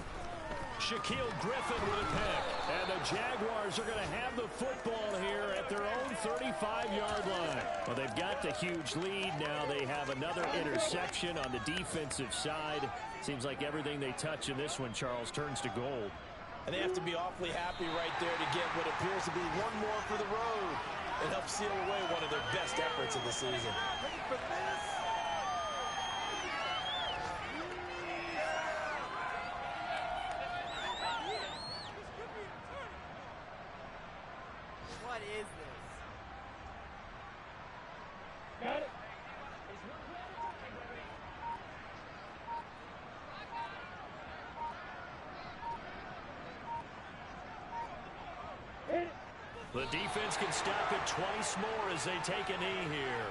S1: Shaquille Griffin with a pick. And the Jaguars are going to have the football here at their own 35-yard line.
S2: Well, they've got the huge lead. Now they have another interception on the defensive side. Seems like everything they touch in this one, Charles, turns to gold.
S5: And they have to be awfully happy right there to get what appears to be one more for the road and help seal away one of their best efforts of the season.
S6: What is this?
S4: Got it.
S1: The defense can stop it twice more as they take a knee here.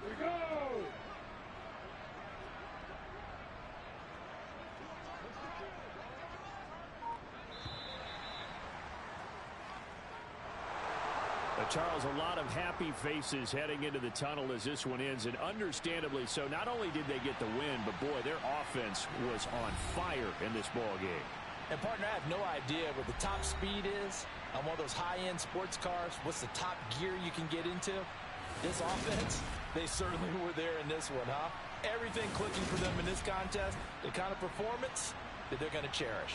S4: Here we go.
S2: Charles, a lot of happy faces heading into the tunnel as this one ends, and understandably so. Not only did they get the win, but boy, their offense was on fire in this ball game.
S5: And partner, I have no idea what the top speed is on one of those high-end sports cars. What's the top gear you can get into? This offense, they certainly were there in this one, huh? Everything clicking for them in this contest, the kind of performance that they're going to cherish.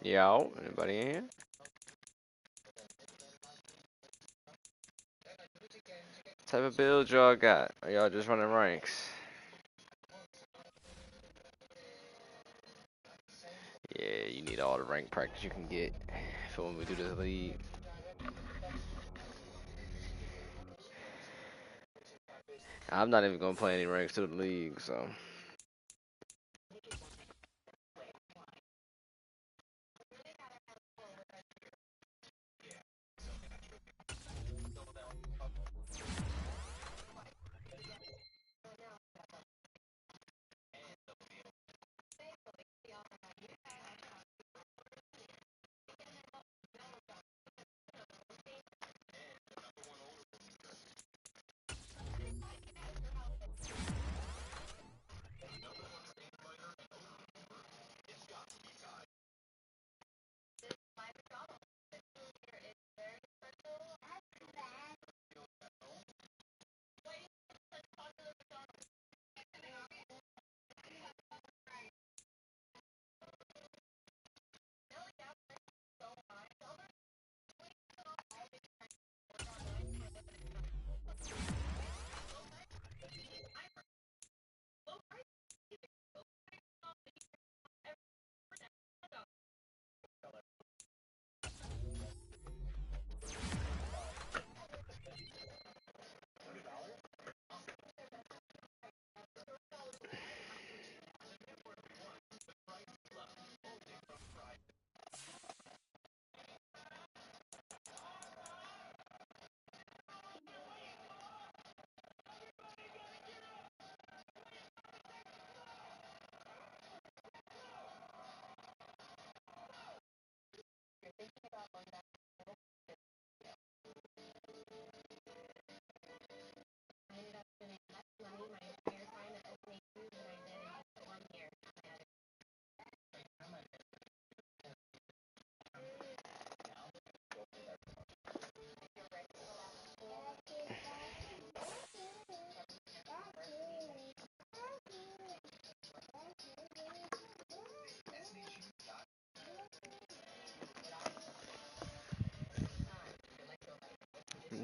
S7: Yo, anybody in here? What type of build y'all got? Are y'all just running ranks? Yeah, you need all the rank practice you can get for when we do this league. I'm not even gonna play any ranks to the league, so.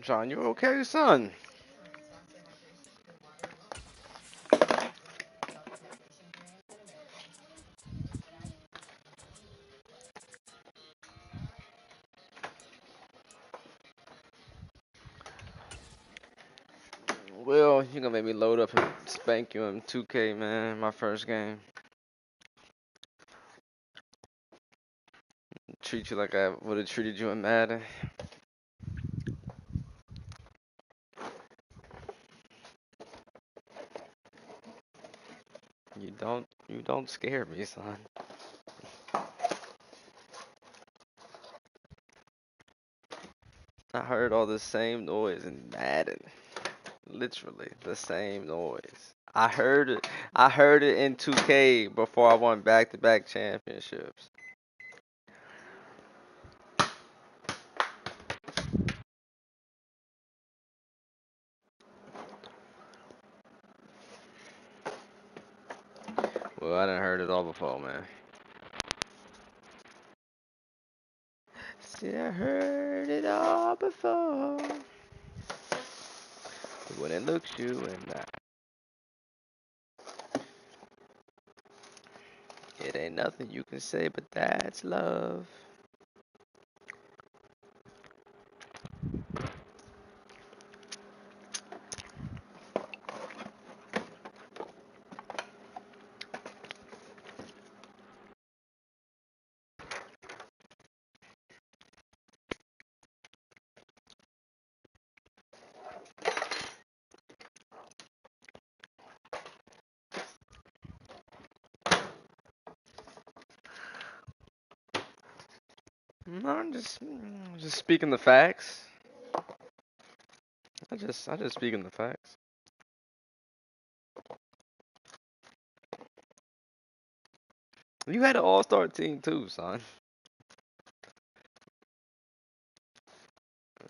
S7: Sean, you okay, son? Well, you gonna make me load up and spank you in 2K, man. My first game. Treat you like I would have treated you in Madden. You don't scare me, son. I heard all the same noise in Madden. Literally the same noise. I heard it in 2K before I won back-to-back championships. Well, I done heard it all before, man. See, I heard it all before. When it looks you in the eye. It ain't nothing you can say, but that's love. No, I'm just speaking the facts. I just speaking the facts. You had an all-star team too, son.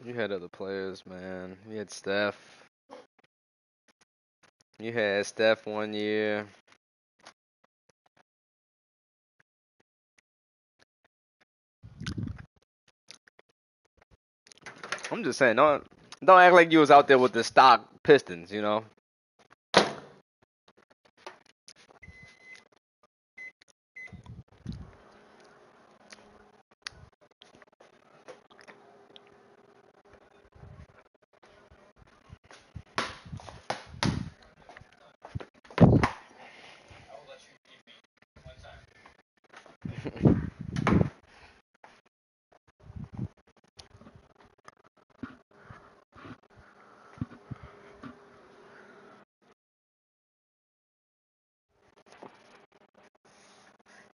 S7: You had other players, man. You had Steph. You had Steph 1 year. I'm just saying, don't act like you was out there with the stock Pistons, you know.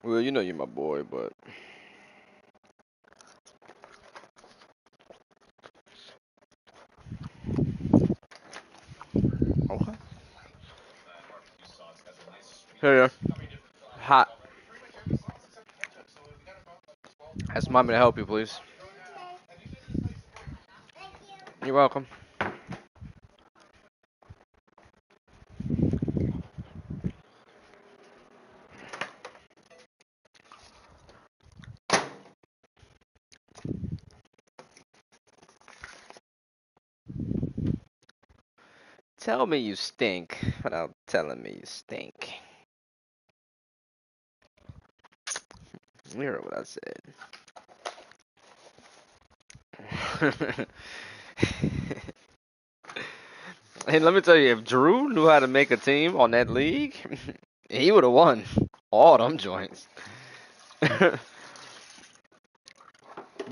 S7: Well, you know you're my boy, but okay. Here, hot. Ask mommy to help you, please. You're welcome. Tell me you stink without telling me you stink. You heard what I said. Hey, let me tell you, if Drew knew how to make a team on that league, he would have won all them joints.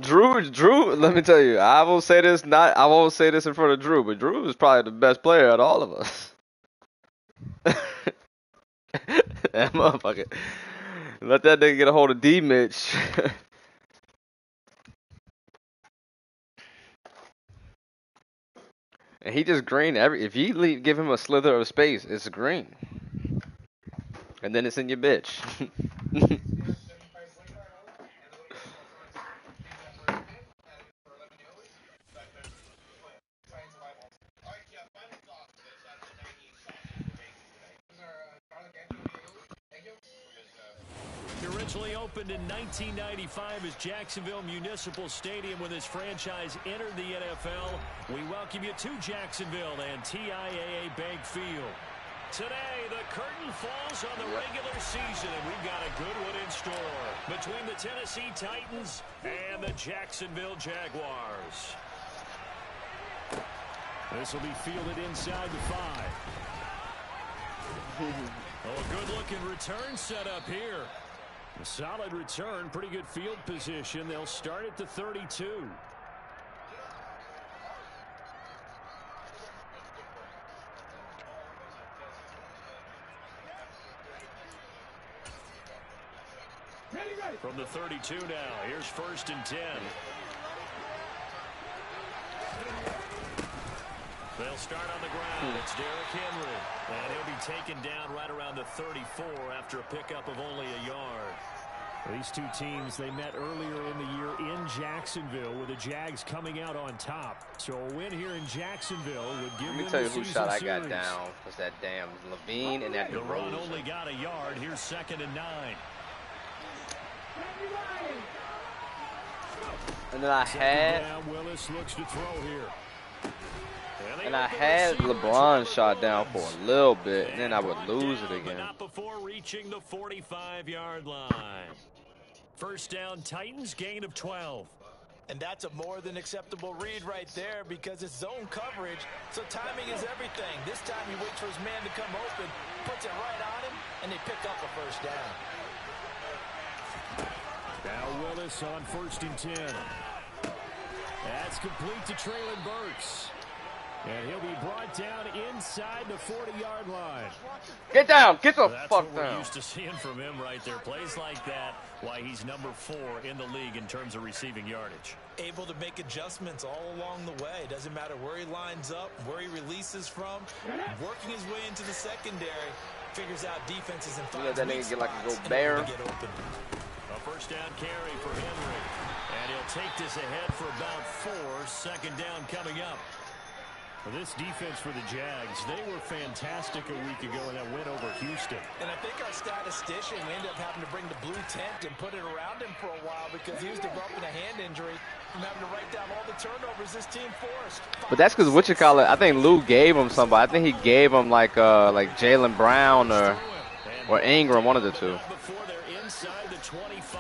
S7: Drew, let me tell you, I won't say this in front of Drew, but Drew is probably the best player out of all of us. That motherfucker. Let that nigga get a hold of D Mitch. And he just green if you give him a slither of space, it's green. And then it's in your bitch.
S2: You're in Originally opened in 1995 as Jacksonville Municipal Stadium when this franchise entered the NFL, we welcome you to Jacksonville and TIAA Bank Field. Today, the curtain falls on the regular season, and we've got a good one in store between the Tennessee Titans and the Jacksonville Jaguars. This will be fielded inside the 5. Oh, a good-looking return set up here. A solid return, pretty good field position. They'll start at the 32. From the 32 now, here's 1st and 10. They'll start on the ground. It's Derrick Henry. And he'll be taken down right around the 34 after a pickup of only a yard. These two teams, they met earlier in the year in Jacksonville with the Jags coming out on top. So a win here in Jacksonville would give them the season series.
S7: Let me tell you whose shot I got down. Was that damn Levine and that
S2: The run
S7: DeRozan.
S2: only got a yard. Here's 2nd and 9.
S7: And then I had...
S2: Willis looks to throw here.
S7: And I had LeBron shot down for a little bit, and then I would lose it again.
S2: Not before reaching the 45-yard line. 1st down, Titans, gain of 12.
S3: And that's a more than acceptable read right there because it's zone coverage, so timing is everything. This time he waits for his man to come open, puts it right on him, and they pick up a 1st down.
S2: Now Willis on 1st and 10. That's complete to Treylon Burks. And he'll be brought down inside the 40-yard line.
S7: Get down! Get the
S2: That's
S7: fuck
S2: what we're
S7: down!
S2: used to seeing from him right there. Plays like that, why he's number 4 in the league in terms of receiving yardage.
S3: Able to make adjustments all along the way. Doesn't matter where he lines up, where he releases from. Working his way into the secondary. Figures out defenses and finds
S7: that nigga get like a Gobert.
S3: Get open.
S2: A 1st down carry for Henry. And he'll take this ahead for about 4. 2nd down coming up. Well, this defense for the Jags, they were fantastic a week ago in that win over Houston.
S3: And I think our statistician ended up having to bring the blue tent and put it around him for a while because he was developing a hand injury from having to write down all the turnovers this team forced.
S7: But that's because I think Lou gave him somebody. I think he gave him like Jaylen Brown or Ingram, one of the two.
S2: Before they're inside the 25.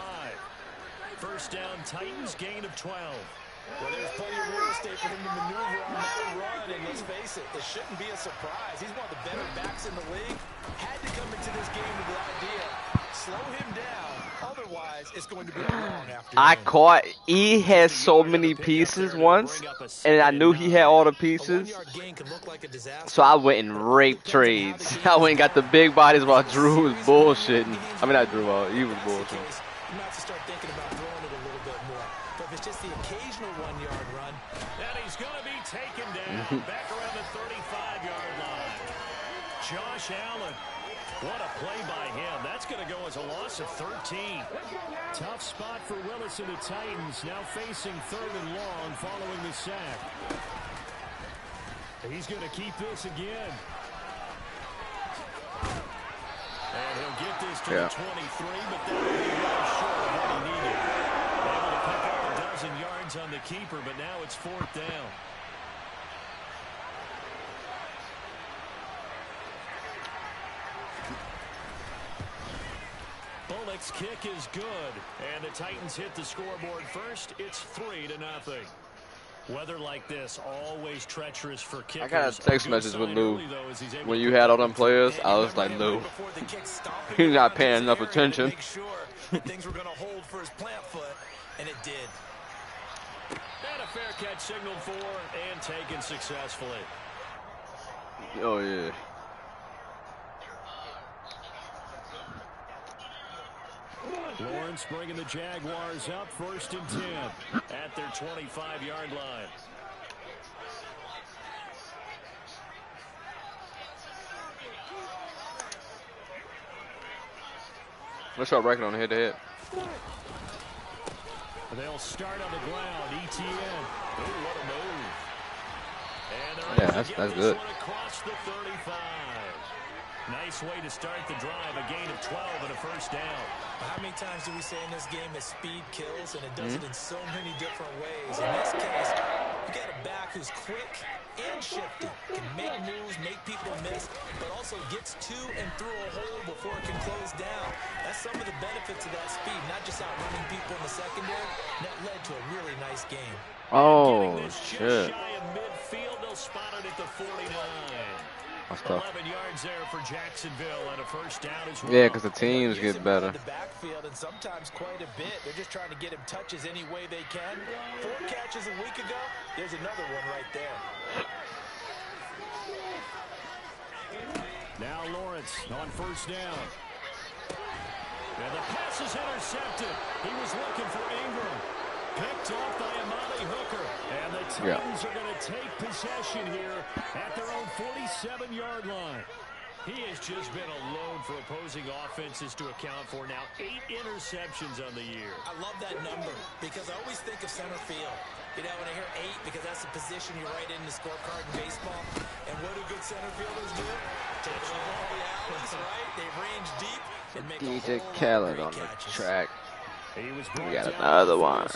S2: 1st down, Titans, gain of 12.
S3: Well, there's plenty of real estate for him to maneuver on that run, and let's face it, it shouldn't be a surprise. He's one of the better backs in the league. Had to come into this game with the idea, slow him down, otherwise it's going to be a long afternoon.
S7: He had so many pieces once, and I knew he had all the pieces. So I went and raped trades. I went and got the big bodies while Drew was bullshitting. I mean, not Drew, he was bullshitting.
S3: You might have to start thinking about throwing it a little bit more. But if it's just the occasional 1-yard run.
S2: And he's going to be taken down back around the 35-yard line. Josh Allen. What a play by him. That's going to go as a loss of 13. Tough spot for Willis and the Titans. Now facing 3rd and long following the sack. He's going to keep this again. And he'll get this to the 23, but that will be well short of what he needed. Able to pick up a dozen yards on the keeper, but now it's 4th down. Bullock's kick is good, and the Titans hit the scoreboard first. It's 3-0. Weather like this, always treacherous for kickers.
S7: I got a text message with Lou. When you had all them players, I was like, Lou, you're not paying enough attention.
S3: Make sure that things were going to hold for his plant foot, and it did.
S2: And a fair catch signaled for and taken successfully.
S7: Oh, yeah.
S2: Lawrence bringing the Jaguars up 1st and 10 at their 25-yard line.
S7: Let's start ranking on head-to-head.
S2: They'll start on the ground. ETN. Oh, what a move. And
S7: Yeah, that's good.
S2: Across the 35.
S1: Nice way to start the drive. A gain of 12 and a first down.
S3: How many times do we say in this game that speed kills, and it does it in so many different ways? In this case, you got a back who's quick and shifty, can make moves, make people miss, but also gets to and through a hole before it can close down. That's some of the benefits of that speed, not just outrunning people in the secondary. That led to a really nice game.
S7: Oh,
S1: shit.
S7: shit.
S1: Shy of midfield, they'll spot it at the 49.
S7: That's tough.
S1: 11 yards there for Jacksonville and a first down as well.
S7: Yeah, because the teams get better.
S3: The backfield, and sometimes quite a bit. They're just trying to get him touches any way they can. 4 catches a week ago. There's another one right there.
S2: Now Lawrence on first down. And the pass is intercepted. He was looking for Ingram. Picked off by Amani Hooker. And the Titans are going to take possession here at their own 47-yard line. He has just been alone for opposing offenses to account for now 8 interceptions on the year.
S3: I love that number because I always think of center field. You know, when I hear 8, because that's the position you write in the scorecard in baseball. And what do good center fielders do? Take the ball the alleys, right? They range deep and make
S7: DJ
S3: a whole
S7: Khaled
S3: lot of
S7: on
S3: great
S7: the
S3: catches.
S7: track.
S2: He was
S7: We got another one.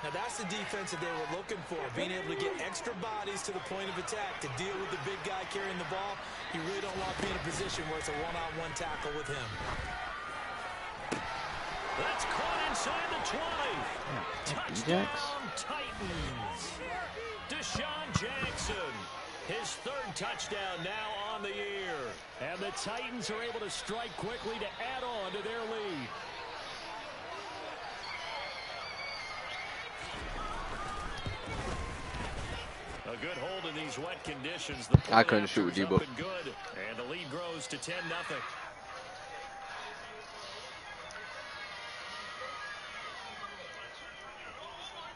S3: Now that's the defense that they were looking for, being able to get extra bodies to the point of attack to deal with the big guy carrying the ball. You really don't want to be in a position where it's a one-on-one tackle with him.
S1: That's caught inside the 20. Touchdown, Titans. Deshaun Jackson. His 3rd touchdown now on the year.
S2: And the Titans are able to strike quickly to add on to their lead.
S1: A good hold in these wet conditions.
S7: I couldn't shoot with Debo.
S1: Good, and the lead grows to 10-0.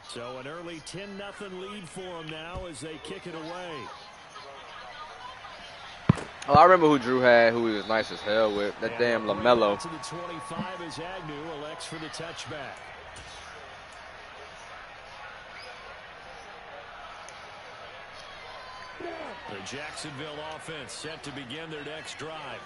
S2: So an early 10-0 lead for them now as they kick it away.
S7: Oh, I remember who Drew had, who he was nice as hell with. That damn LaMelo.
S2: To the 25 as Agnew elects for the touchback.
S1: The Jacksonville offense set to begin their next drive.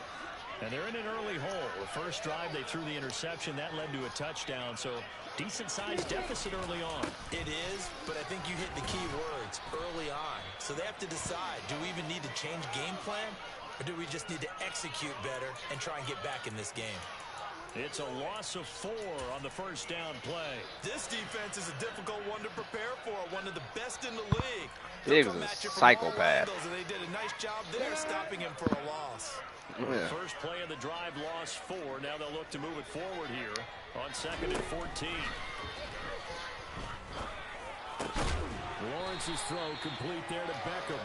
S1: And they're in an early hole. The first drive, they threw the interception. That led to a touchdown. So decent-sized deficit early on.
S3: It is, but I think you hit the key words, early on. So they have to decide, do we even need to change game plan? Or do we just need to execute better and try and get back in this game?
S1: It's a loss of 4 on the first down play.
S3: This defense is a difficult one to prepare for, one of the best in the league.
S7: He was a psychopath.
S3: And they did a nice job there stopping him for a loss.
S7: Yeah.
S1: First play of the drive, loss 4. Now they'll look to move it forward here on 2nd and 14.
S2: Lawrence's throw complete there to Beckham.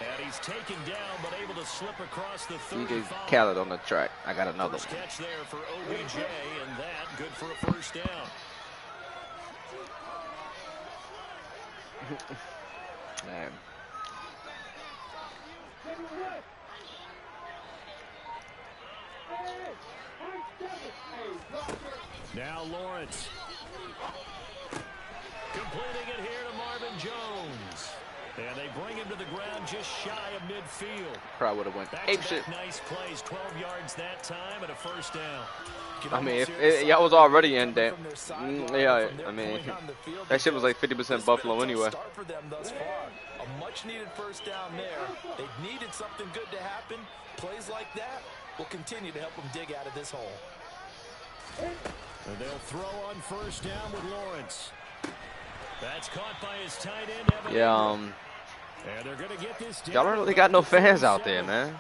S1: And he's taken down, but able to slip across the 35.
S7: DJ Khaled on the track. I got another
S1: First
S7: one.
S1: catch there for OBJ, and that good for a first down.
S7: Man.
S2: Now Lawrence.
S1: Completing it here to Marvin Jones. And they bring him to the ground just shy of midfield.
S7: Probably would have went ape shit.
S1: Nice plays, 12 yards that time and a first down.
S7: I mean, if y'all was already in there, yeah, I mean, that shit was like 50% Buffalo anyway.
S3: Start for them thus far. A much-needed first down there. They needed something good to happen. Plays like that will continue to help them dig out of this hole.
S2: And they'll throw on first down with Lawrence.
S1: That's caught by his tight end, Evan.
S7: Yeah,
S2: And they're going to get this.
S7: y'all don't really got no fans out there, man.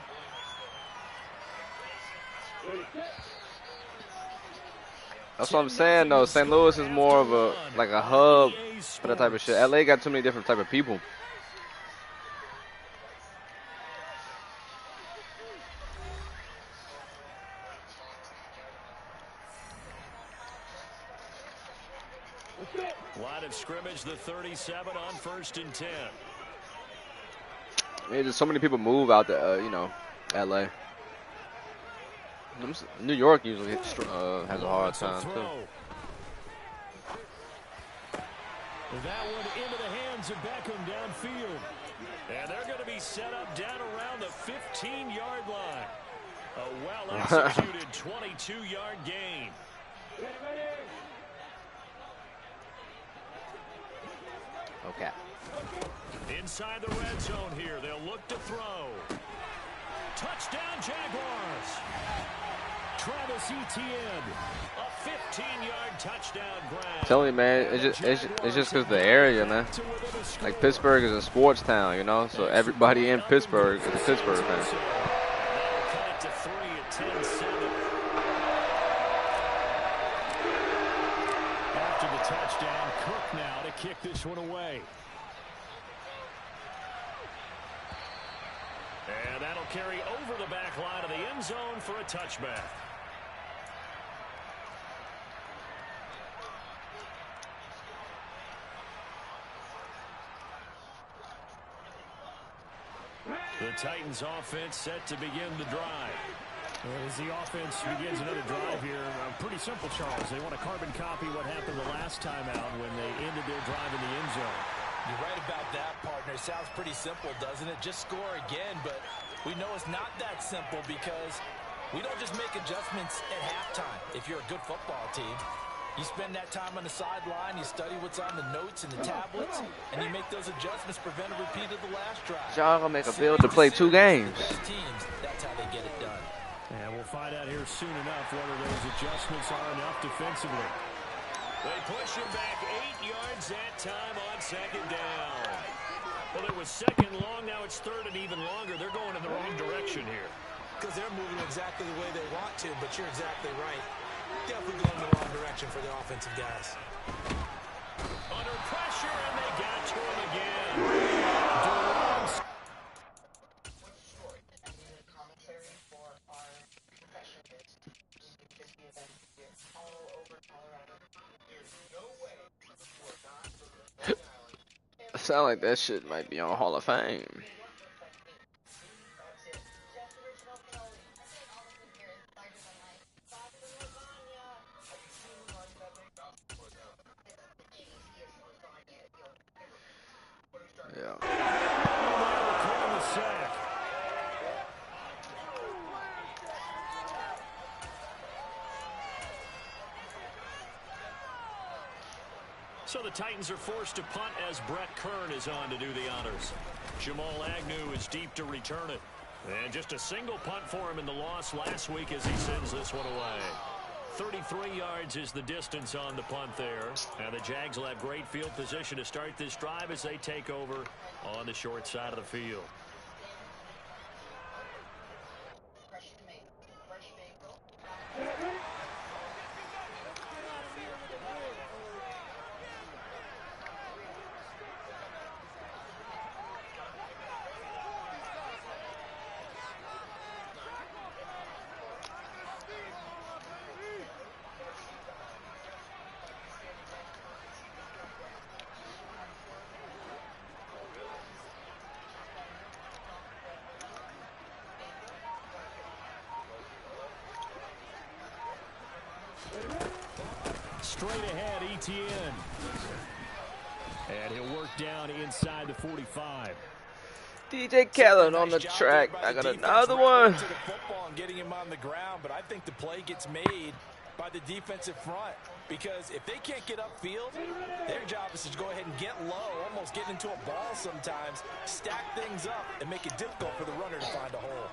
S7: That's what I'm saying, though. St. Louis is more of a, like a hub for that type of shit. LA got too many different type of people.
S1: Line of scrimmage, the 37 on 1st and 10.
S7: Yeah, just so many people move out to, you know, LA. New York usually has a hard time, too.
S2: That one into the hands of Beckham downfield.
S1: And they're going to be set up down around the 15-yard 23-yard line. A well-executed 22-yard gain.
S7: Okay.
S1: Inside the red zone here, they'll look to throw. Touchdown, Jaguars. Travis Etienne, a 15-yard touchdown grab.
S7: Tell you, man, it's just because the area, man. Like Pittsburgh is a sports town, you know, so everybody in Pittsburgh is a Pittsburgh fan.
S1: Cut it to 3 at 10-7. After the touchdown, Cook now to kick this one away. And that'll carry over the back line of the end zone for a touchback. The Titans offense set to begin the drive. As the offense begins another drive here, pretty simple, Charles. They want to carbon copy what happened the last time out when they ended their drive in the end zone.
S5: You're right about that, partner. Sounds pretty simple, doesn't it? Just score again, but we know it's not that simple because we don't just make adjustments at halftime if you're a good football team. You spend that time on the sideline, you study what's on the notes and the tablets, and you make those adjustments, prevent a repeat of the last drive.
S7: Y'all gonna make a build to play 2 games.
S5: Teams, that's how they get it done.
S1: And we'll find out here soon enough whether those adjustments are enough defensively. They push him back 8 yards that time on second down. Well, it was second long, now it's third and even longer. They're going in the wrong direction here.
S3: Because they're moving exactly the way they want to, but you're exactly right. Definitely going in the wrong direction for the offensive guys.
S1: Under pressure, and they got to him again.
S7: Sound like that shit might be on Hall of Fame. Yeah.
S1: So the Titans are forced to punt as Brett Kern is on to do the honors. Jamal Agnew is deep to return it. And just a single punt for him in the loss last week as he sends this one away. 33 yards is the distance on the punt there. And the Jags will have great field position to start this drive as they take over on the short side of the field. Straight ahead, Etienne. And he'll work down inside the 45.
S7: DJ Khaled on the track. I got another one.
S5: To the football and getting him on the ground, but I think the play gets made by the defensive front because if they can't get upfield, their job is to go ahead and get low, almost get into a ball sometimes, stack things up, and make it difficult for the runner to find a hole.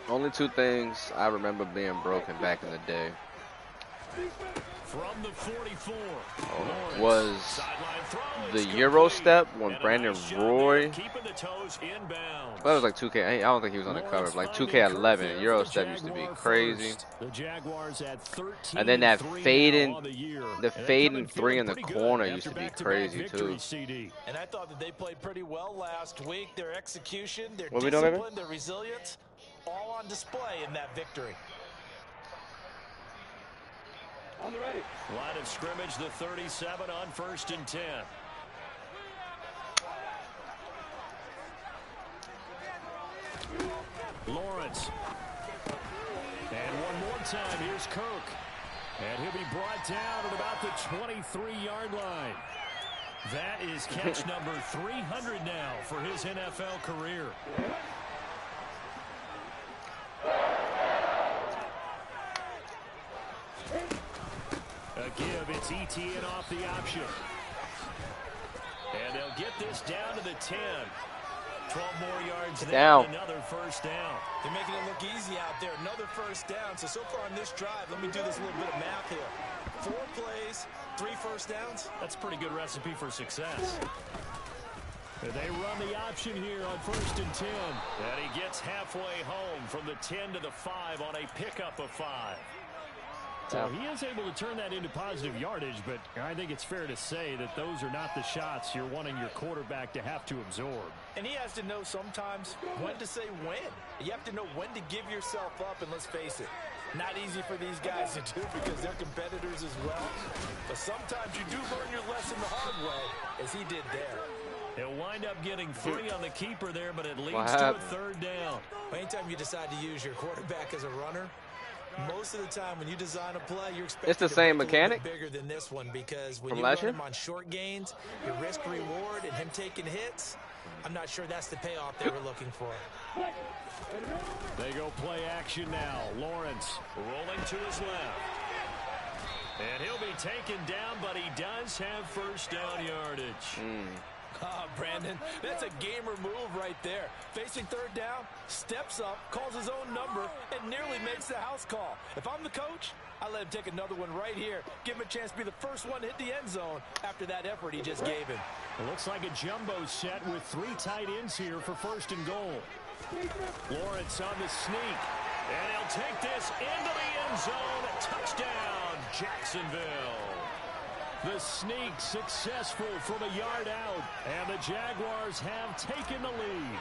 S7: Only 2 things I remember being broken back in the day.
S1: From the 44,
S7: was the Euro step when Brandon Roy, that was like 2K, I don't think he was on the cover, but like 2K11, Euro step used to be crazy. And then that fading 3 in the corner used to be crazy too.
S5: And I thought that they played pretty well last week. Their execution, their
S7: what discipline,
S5: we doing, their resilience, all on display in that victory.
S1: On the ready. Line of scrimmage, the 37 on 1st and 10. Lawrence. And one more time, here's Kirk. And he'll be brought down at about the 23-yard line. That is catch number 300 now for his NFL career. A give, it's ETN off the option. And they'll get this down to the 10. 12 more yards there, another first down.
S3: They're making it look easy out there. Another first down. So far on this drive, let me do this little bit of math here. 4 plays, 3 first downs.
S1: That's a pretty good recipe for success. And they run the option here on 1st and 10. And he gets halfway home from the 10 to the 5 on a pickup of 5.
S2: So he is able to turn that into positive yardage, but I think it's fair to say that those are not the shots you're wanting your quarterback to have to absorb.
S3: And he has to know sometimes when to say when. You have to know when to give yourself up, and let's face it, not easy for these guys to do because they're competitors as well. But sometimes you do learn your lesson the hard way, as he did there.
S1: He'll wind up getting 3 on the keeper there, but it leads to a 3rd down.
S3: Anytime you decide to use your quarterback as a runner, most of the time when you design a play, you're expecting
S7: it's the same mechanic
S3: bigger than this one because when you run him on short gains, your risk reward and him taking hits, I'm not sure that's the payoff they were looking for.
S2: They go play action now. Lawrence
S1: rolling to his left. And he'll be taken down, but he does have first down yardage.
S3: Brandon, that's a gamer move right there. Facing 3rd down, steps up, calls his own number, and nearly makes the house call. If I'm the coach, I let him take another one right here. Give him a chance to be the first one to hit the end zone after that effort he just gave him.
S2: It looks like a jumbo set with 3 tight ends here for 1st and goal. Lawrence on the sneak.
S1: And he'll take this into the end zone. Touchdown, Jacksonville.
S2: The sneak successful from a yard out, and the Jaguars have taken the lead.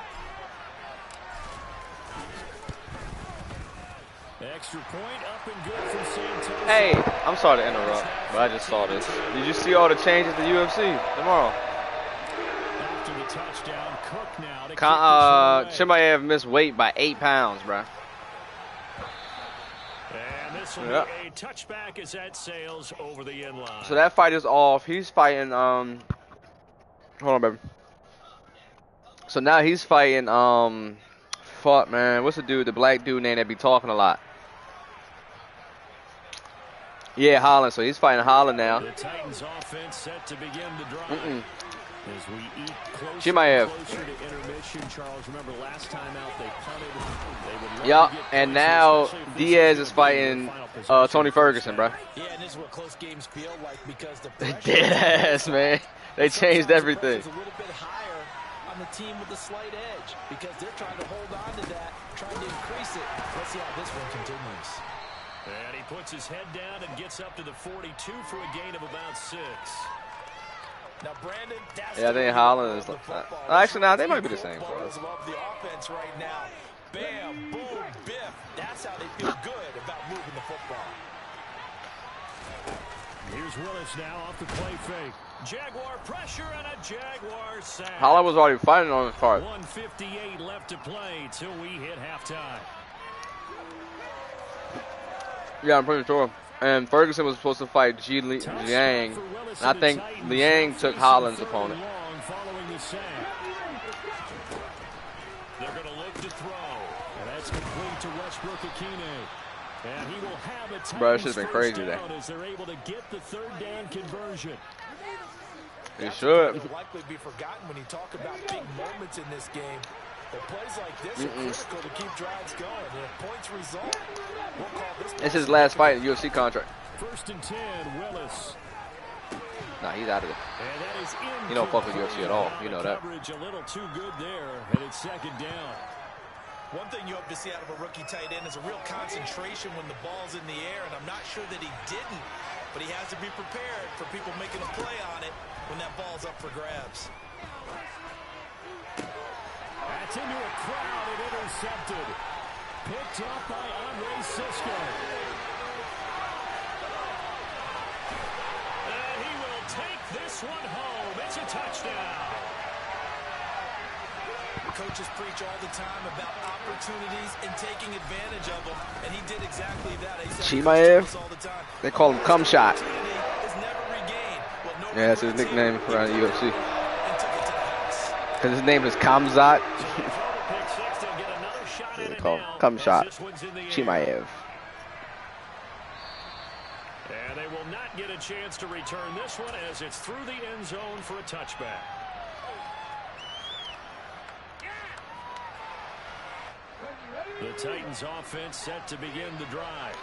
S2: Extra point up and good from Santos.
S7: Hey, I'm sorry to interrupt, but I just saw this. Did you see all the changes to UFC tomorrow?
S2: After the touchdown, Cook now to
S7: Chimaev missed weight by 8 pounds, bro.
S1: And this will be a touchback as that sails over the end line.
S7: So that fight is off. He's fighting hold on, baby. So now he's fighting fuck, man, what's the dude, the black dude name that be talking a lot? Yeah, Holland. So he's fighting Holland now.
S1: The Titans offense set to begin the drive.
S2: As we eat closer
S7: to
S2: intermission, Charles, remember last time out they punted.
S7: And now Diaz is fighting Tony Ferguson, bro.
S3: Yeah, and this is what close games feel like because the
S7: dead ass, man. They changed everything.
S3: A little bit higher on the team with a slight edge because they're trying to hold on to that, trying to increase it. Let's see how this one continues.
S1: And he puts his head down and gets up to the 42 for a gain of about 6.
S3: Now, Brandon, that's
S7: I think Holland is actually, now they might be the same for us.
S3: Love the offense right now. Bam, boom, biff. That's how they feel good about moving the football.
S2: Here's Willis now off the play fake.
S1: Jaguar pressure and a Jaguar sack.
S7: Holland was already fighting on his part.
S1: 1:58 left to play till we hit halftime.
S7: Yeah, I'm pretty sure. And Ferguson was supposed to fight Liang. And I think Liang took Holland's opponent.
S1: They're going to look to throw.
S2: And that's complete to Westbrook-Ikhine. And he will have a
S7: bro, it's just been crazy today.
S2: As they're able to get the 3rd down conversion.
S7: He should.
S3: Will likely be forgotten when you talk about big moments in this game. But plays like this are critical to keep drives going. And if points result, we'll call this.
S7: It's his last fight in the UFC contract.
S2: 1st and 10, Willis.
S7: Nah, he's out of it.
S2: And that is
S7: he don't fuck with UFC at all. You know that.
S2: Coverage a little too good there, and it's 2nd down.
S3: One thing you hope to see out of a rookie tight end is a real concentration when the ball's in the air, and I'm not sure that he didn't, but he has to be prepared for people making a play on it when that ball's up for grabs.
S2: That's into a crowd and intercepted. Picked up by Andre Cisco.
S1: And he will take this one home. It's a touchdown.
S3: Coaches preach all the time about opportunities and taking advantage of them, and he did exactly that.
S7: Chimaev, they call him Cum Shot. Yeah, that's his nickname around the UFC. Because his name is Kamzat.
S1: They
S7: call Kamzat Chimaev.
S1: And they will not get a chance to return this one as it's through the end zone for a touchback. The Titans offense set to begin the drive.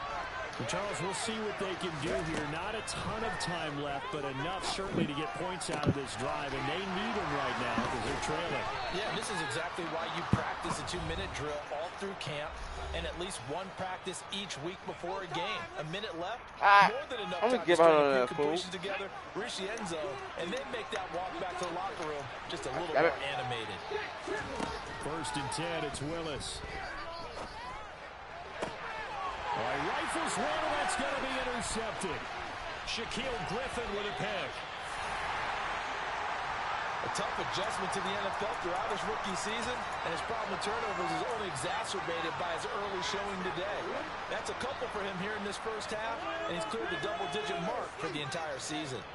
S2: And Charles, we'll see what they can do here. Not a ton of time left, but enough certainly to get points out of this drive, and they need them right now because they're trailing.
S3: Yeah, and this is exactly why you practice a 2-minute drill all through camp and at least one practice each week before a game. A minute left, more than enough time to string a few completions together, reach the end zone, and then make that walk back to the locker room just a little more animated.
S2: 1st and 10, it's Willis. All right, rifles one, and that's going to be intercepted.
S1: Shaquille Griffin with a pick.
S3: A tough adjustment to the NFL throughout his rookie season, and his problem with turnovers is only exacerbated by his early showing today. That's a couple for him here in this first half, and he's cleared the double-digit mark for the entire season.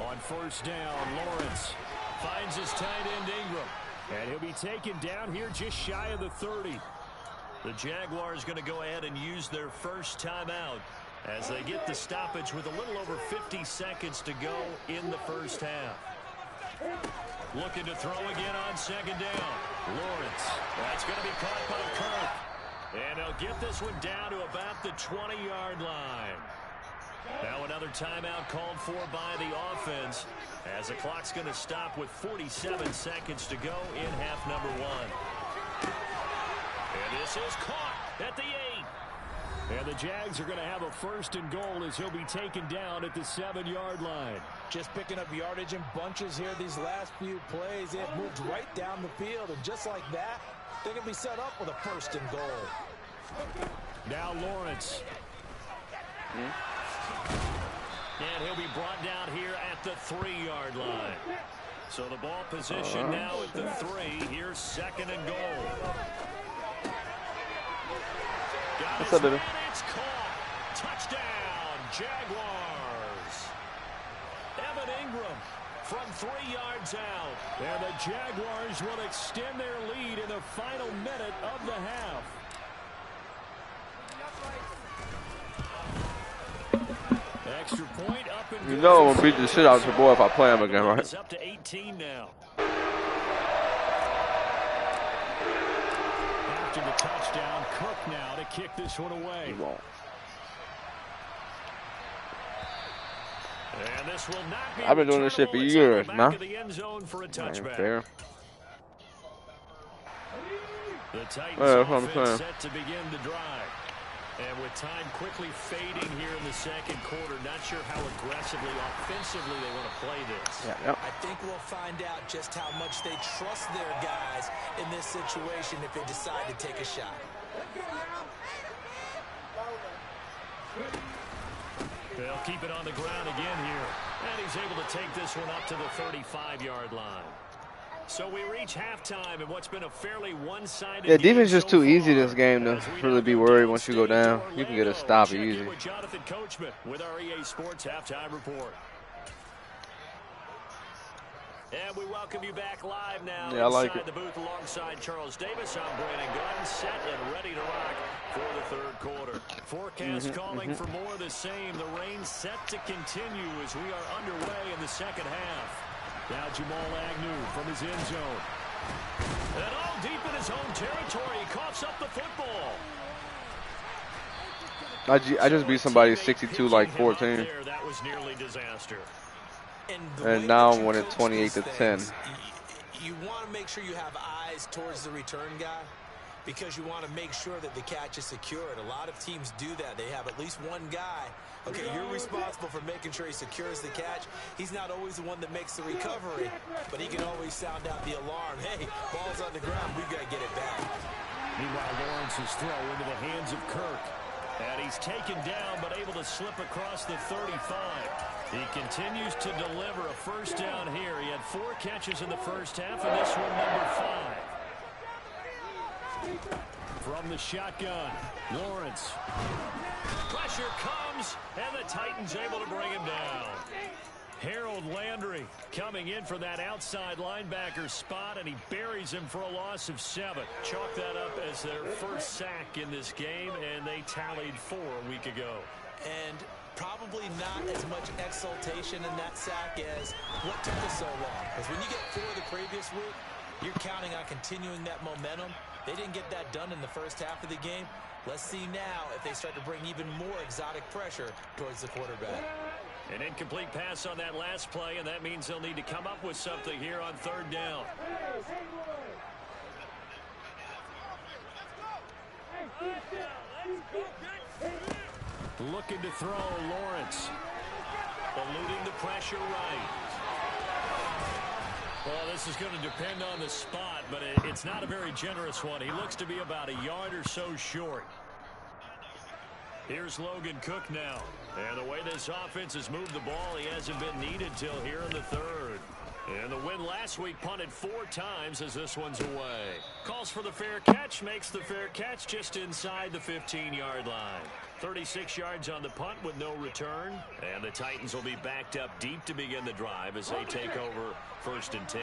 S2: On 1st down, Lawrence finds his tight end Ingram. And he'll be taken down here just shy of the 30.
S1: The Jaguars going to go ahead and use their first timeout as they get the stoppage with a little over 50 seconds to go in the first half. Looking to throw again on 2nd down. Lawrence. That's going to be caught by Kirk. And he'll get this one down to about the 20-yard line. Now another timeout called for by the offense as the clock's going to stop with 47 seconds to go in half number 1. And this is caught at the 8.
S2: And the Jags are going to have a 1st and goal as he'll be taken down at the 7-yard line.
S3: Just picking up yardage in bunches here these last few plays. They have moved right down the field, and just like that, they're going to be set up with a 1st and goal.
S2: Now Lawrence.
S1: And he'll be brought down here at the 3-yard line. So the ball position now at the 3. Here's 2nd and goal.
S7: What's up, baby?
S1: It's caught. Touchdown, Jaguars. Evan Ingram from 3 yards out.
S2: And the Jaguars will extend their lead in the final minute of the half. Extra point up and
S7: you know I'm gonna beat the shit out of your boy if I play him again, right?
S1: It's up to 18 now.
S2: After the touchdown, Cook now to kick this one away.
S7: He won't.
S1: And this will not be
S7: I've been doing this shit for years, man. Fair.
S1: The Titans
S7: that's what I'm
S1: offense
S7: saying.
S1: set to begin the drive. And with time quickly fading here in the 2nd quarter, not sure how aggressively, offensively they want to play this.
S7: Yeah.
S3: I think we'll find out just how much they trust their guys in this situation if they decide to take a shot.
S1: They'll keep it on the ground again here. And he's able to take this one up to the 35-yard line. So we reach halftime in what's been a fairly one-sided
S7: Yeah, defense is
S1: game
S7: just too
S1: so
S7: easy
S1: far.
S7: this game to really be worried once you go down. You can get a stop
S1: Check in
S7: easy.
S1: with Jonathan Coachman with our EA Sports Halftime Report. And we welcome you back live now
S7: Yeah, I like
S1: inside
S7: it.
S1: the booth alongside Charles Davis. I'm Brandon Gunn, set and ready to rock for the 3rd quarter. Forecast calling for more of the same. The rain set to continue as we are underway in the 2nd half.
S2: Now Jamal Agnew from his end zone.
S1: And all deep in his own territory, he coughs up the football.
S7: I just beat somebody 62 like 14.
S1: That was nearly disaster.
S7: And now I'm winning 28 to 10.
S3: You want to make sure you have eyes towards the return guy because you want to make sure that the catch is secured. A lot of teams do that. They have at least one guy. Okay, you're responsible for making sure he secures the catch. He's not always the one that makes the recovery, but he can always sound out the alarm. Hey, ball's on the ground. We've got to get it back.
S2: Meanwhile, Lawrence's throw into the hands of Kirk.
S1: And he's taken down, but able to slip across the 35. He continues to deliver a 1st down here. He had 4 catches in the first half, and this one number 5.
S2: From the shotgun, Lawrence.
S1: Pressure comes, and the Titans able to bring him down.
S2: Harold Landry coming in for that outside linebacker spot, and he buries him for a loss of 7. Chalk that up as their first sack in this game, and they tallied 4 a week ago.
S3: And probably not as much exultation in that sack as what took us so long. Because when you get 4 the previous week, you're counting on continuing that momentum. They didn't get that done in the first half of the game. Let's see now if they start to bring even more exotic pressure towards the quarterback.
S2: An incomplete pass on that last play, and that means they'll need to come up with something here on 3rd down. Looking to throw, Lawrence.
S1: Eluding the pressure right.
S2: Well, this is going to depend on the spot, but it's not a very generous one. He looks to be about a yard or so short. Here's Logan Cook now. And the way this offense has moved the ball, he hasn't been needed till here in the 3rd. And the win last week punted 4 times as this one's away. Calls for the fair catch, makes the fair catch just inside the 15-yard line. 36 yards on the punt with no return. And the Titans will be backed up deep to begin the drive as they take over 1st and 10.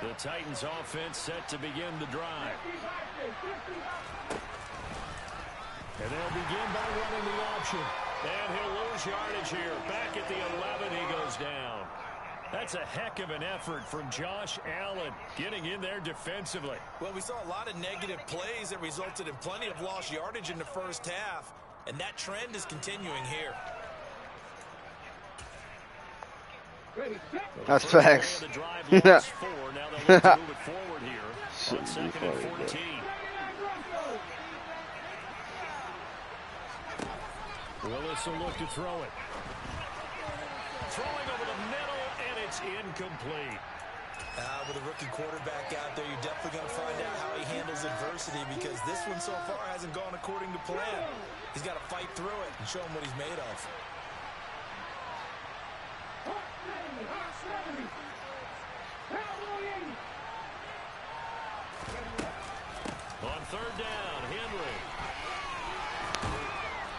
S2: The Titans offense set to begin the drive. And they'll begin by running the option. And he'll lose yardage here. Back at the 11, he goes down. That's a heck of an effort from Josh Allen getting in there defensively.
S3: Well, we saw a lot of negative plays that resulted in plenty of lost yardage in the first half. And that trend is continuing here.
S7: That's facts.
S2: The drive lost 4. Now they'll look to move it forward here on 2nd and 14. Willis will look to throw it. Throwing over the middle, and it's incomplete.
S3: With a rookie quarterback out there, you're definitely going to find out how he handles adversity, because this one so far hasn't gone according to plan. He's got to fight through it and show him what he's made of.
S2: On 3rd down, Henry.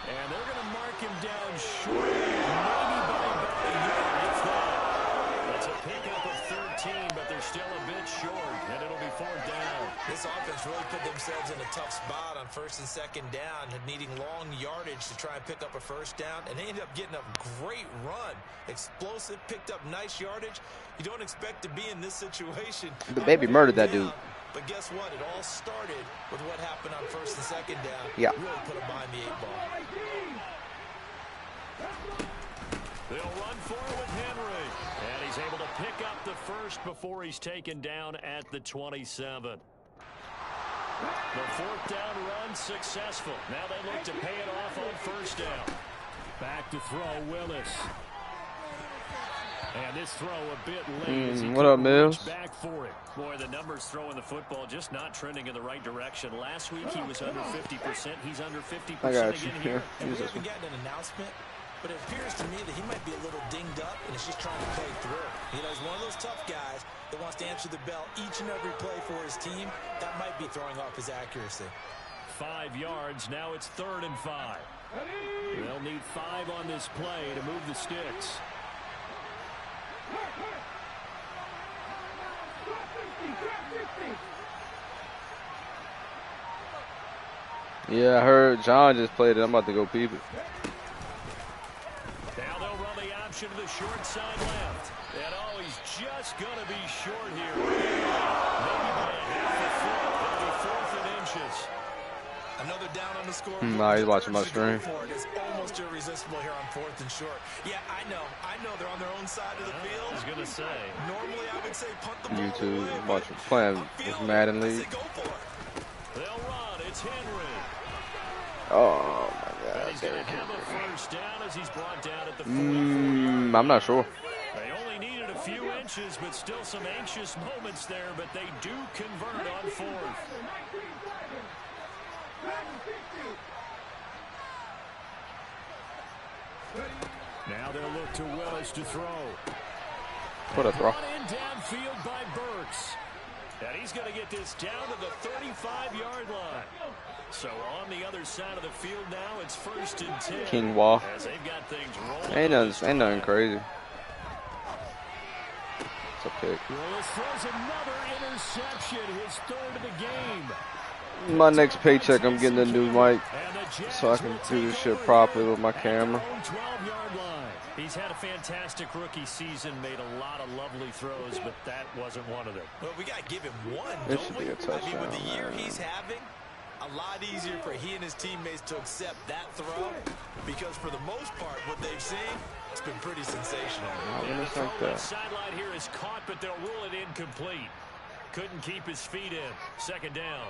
S2: And they're going to mark him down short. Maybe by about a yard, if that. That's a pickup of 13, but they're still a bit short, and it'll be 4th down.
S3: This offense really put themselves in a tough spot on 1st and 2nd down, needing long yardage to try and pick up a 1st down, and they ended up getting a great run. Explosive, picked up nice yardage. You don't expect to be in this situation.
S7: The baby murdered that dude.
S3: But guess what? It all started with what happened on 1st and 2nd down.
S7: Yeah.
S3: Really put them behind the 8 ball.
S2: They'll run forward with Henry. And he's able to pick up the 1st before he's taken down at the 27. The 4th down run successful. Now they look to pay it off on 1st down. Back to throw, Willis. And this throw a bit late.
S7: What up, Mills?
S2: Back for it. Boy, the numbers throwing the football just not trending in the right direction. Last week he was under 50%. He's under 50%
S7: I got you.
S2: again here.
S3: And we haven't gotten an announcement, but it appears to me that he might be a little dinged up and is just trying to play through. You know, he's one of those tough guys that wants to answer the bell each and every play for his team. That might be throwing off his accuracy.
S2: 5 yards. Now it's 3rd and 5. They'll need 5 on this play to move the sticks.
S7: Yeah, I heard John just played it. I'm about to go peep it.
S2: Now they'll run the option to the short side left. And oh, he's just going to be short here. Maybe by a half a foot. It'll be 4th and inches.
S3: Another down on the score.
S7: Nah, he's watching my screen.
S3: It's almost irresistible here on 4th and short. Yeah, I know they're on their own side of the field.
S2: I was going to say.
S3: Normally, I would say punt the ball
S7: YouTube,
S3: away,
S7: watching, playing with Madden League.
S3: Go for it.
S2: They'll run. It's Henry.
S7: Oh my God.
S2: And he's going to have a 1st down as he's brought down at the 44.
S7: I'm not sure.
S2: They only needed a few inches, but still some anxious moments there, but they do convert on 4th. Now they'll look to Willis to throw.
S7: What a throw.
S2: Brought in downfield by Burks. And he's going to get this down to the 35-yard line. So on the other side of the field now, it's 1st and 10.
S7: King Wall.
S2: As they've got things rolling.
S7: Ain't nothing crazy. a pick.
S2: Willis throws another interception, his third of the game.
S7: My next paycheck, I'm getting a new mic so I can do this shit properly with my camera.
S2: 12-yard line.
S1: He's had a fantastic rookie season, made a lot of lovely throws, but that wasn't one of them.
S5: Well, we got to give him one,
S7: This
S5: don't
S7: should
S5: we?
S7: be a touchdown,
S5: I mean, with the year
S7: man.
S5: he's having, a lot easier for he and his teammates to accept that throw because for the most part, what they've seen, it's been pretty sensational.
S7: When
S1: The
S7: it's
S1: throw
S7: like
S1: on the
S7: that.
S1: sideline here is caught, but they'll rule it incomplete. Couldn't keep his feet in. Second down.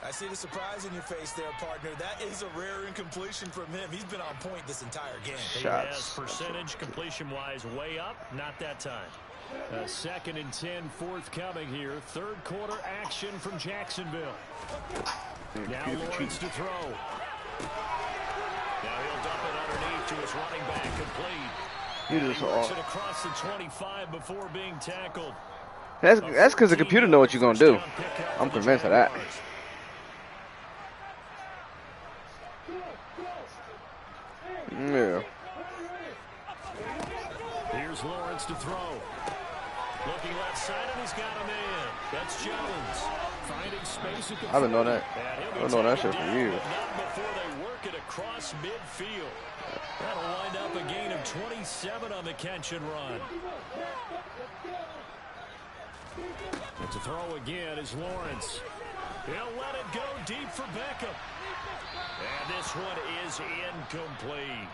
S5: I see the surprise in your face there, partner. That is a rare incompletion from him. He's been on point this entire game.
S1: He
S7: Shots.
S1: has percentage completion-wise way up. Not that time.
S2: Second and 10 forthcoming here. Third quarter action from Jacksonville. Now Lawrence to throw.
S1: Now he'll dump it underneath to his running back, complete.
S7: You just
S1: He works
S7: all.
S1: it across the 25 before being tackled.
S7: That's because the computer know what you're gonna do. I'm convinced of that. Yeah.
S2: Here's Lawrence to throw.
S1: Looking left side, and he's got a man. That's Jones.
S2: Finding space at the
S7: I've been knowing that.
S1: And he'll be
S7: I've been knowing that shit
S1: taken
S7: for
S1: down,
S7: years.
S1: but not before they work it across midfield. That'll wind up a gain of 27 on the catch and run.
S2: And to throw again is Lawrence.
S1: He'll let it go deep for Beckham. And this one is incomplete.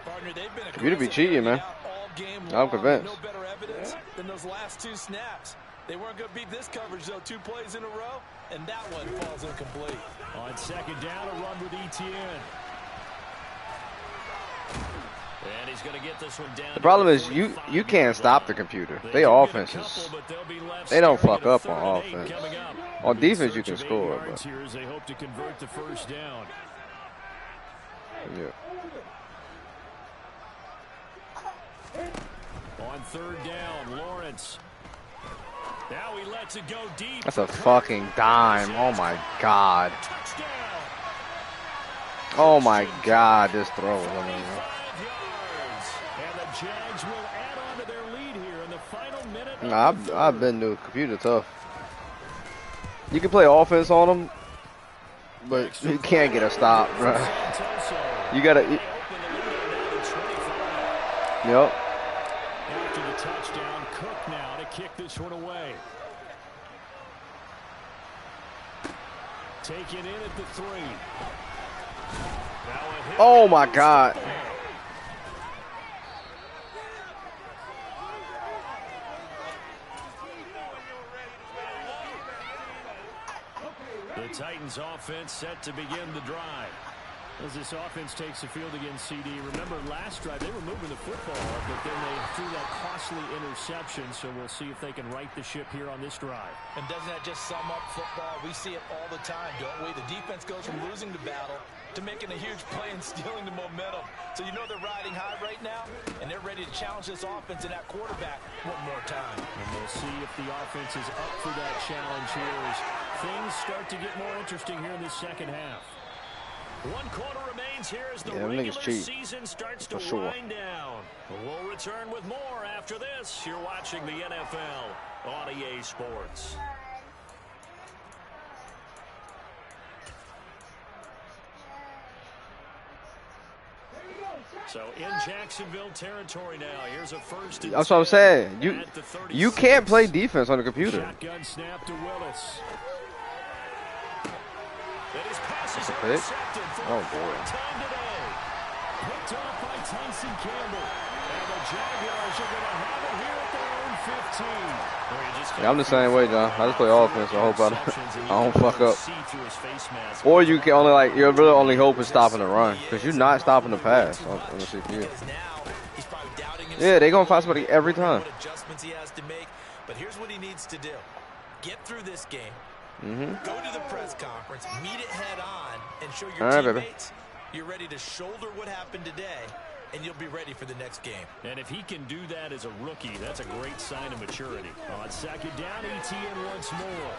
S5: Partner, they've been
S7: Computer be
S5: aggressive
S7: cheating, man.
S5: out all game
S7: I'm
S5: long.
S7: convinced.
S5: No better evidence than those last two snaps. They weren't going to beat this coverage, though. 2 plays in a row, and that one falls incomplete.
S2: On second down, a run with ETN.
S1: And he's going to get this one down.
S7: The problem is you can't stop the computer. They offenses. They don't fuck up on offense. On defense, you can score, but
S2: Here as they hope to convert the first down.
S7: yeah.
S2: On third down, Lawrence.
S1: Now he lets it go deep.
S7: That's a fucking dime. Oh my god.
S1: Touchdown.
S7: Oh my god. This throw was amazing.
S1: 5 yards.
S2: And the Jags will add on to their lead here in the final minute.
S7: Nah, I've been to a computer tough. You can play offense on them, but you can't get a stop, bro. You gotta. Yep.
S2: After the touchdown, Cook now to kick this one away. Taken in at the 3.
S7: Oh my god.
S1: The Titans offense set to begin the drive.
S2: As this offense takes the field against CD, remember last drive they were moving the football, but then they threw that costly interception, so we'll see if they can right the ship here on this drive.
S5: And doesn't that just sum up football? We see it all the time, don't we? The defense goes from losing the battle to making a huge play and stealing the momentum. So you know they're riding high right now, and they're ready to challenge this offense and that quarterback one more time.
S2: And we'll see if the offense is up for that challenge here as things start to get more interesting here in the second half.
S1: 1 quarter remains here as the
S7: Yeah, them
S1: regular
S7: niggas cheat.
S1: season starts to
S7: For sure.
S1: wind down. We'll return with more after this. You're watching the NFL on EA Sports. So in Jacksonville territory now. Here's a first and
S7: That's what I'm
S1: 10
S7: saying.
S1: at the
S7: You
S1: 36.
S7: can't play defense on the computer.
S2: Shotgun snap to Willis.
S1: And his pass is
S7: That's a pick?
S1: intercepted for
S7: Oh,
S1: the
S7: boy.
S1: 4th time today.
S2: Picked off by Tyson Campbell. And the Jaguars are going to have it here at their own 15.
S7: Yeah, I'm the same way, John. I just play offense. I hope I don't fuck up. Or you can only you're really only hoping stopping the run because you're not stopping the pass on the CPU.
S5: Because now he's probably doubting himself.
S7: Yeah, they gonna find somebody every time.
S5: What adjustments he has to make. But here's what he needs to do. Get through this game. Go to the press conference, meet it head on, and show your
S7: All right, baby.
S5: teammates you're ready to shoulder what happened today, and you'll be ready for the next game.
S1: And if he can do that as a rookie, that's a great sign of maturity.
S2: On second down, ETN once more.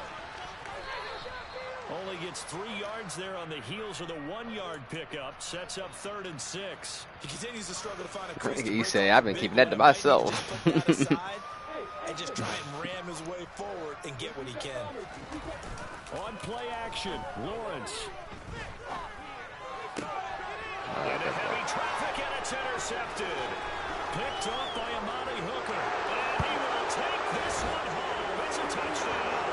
S1: Only gets 3 yards there on the heels of the 1-yard pickup. Sets up 3rd and 6.
S5: He continues to struggle to find a crease to
S7: You
S5: break
S7: say
S5: off
S7: I've
S5: the
S7: been
S5: big
S7: keeping that to
S5: one, and
S7: myself.
S5: just put that aside
S3: and just try and ram his way forward and get what he can.
S2: On play action, Lawrence.
S1: Into heavy traffic, and it's intercepted. Picked off by Amani Hooker. And he will take this one home. It's a touchdown.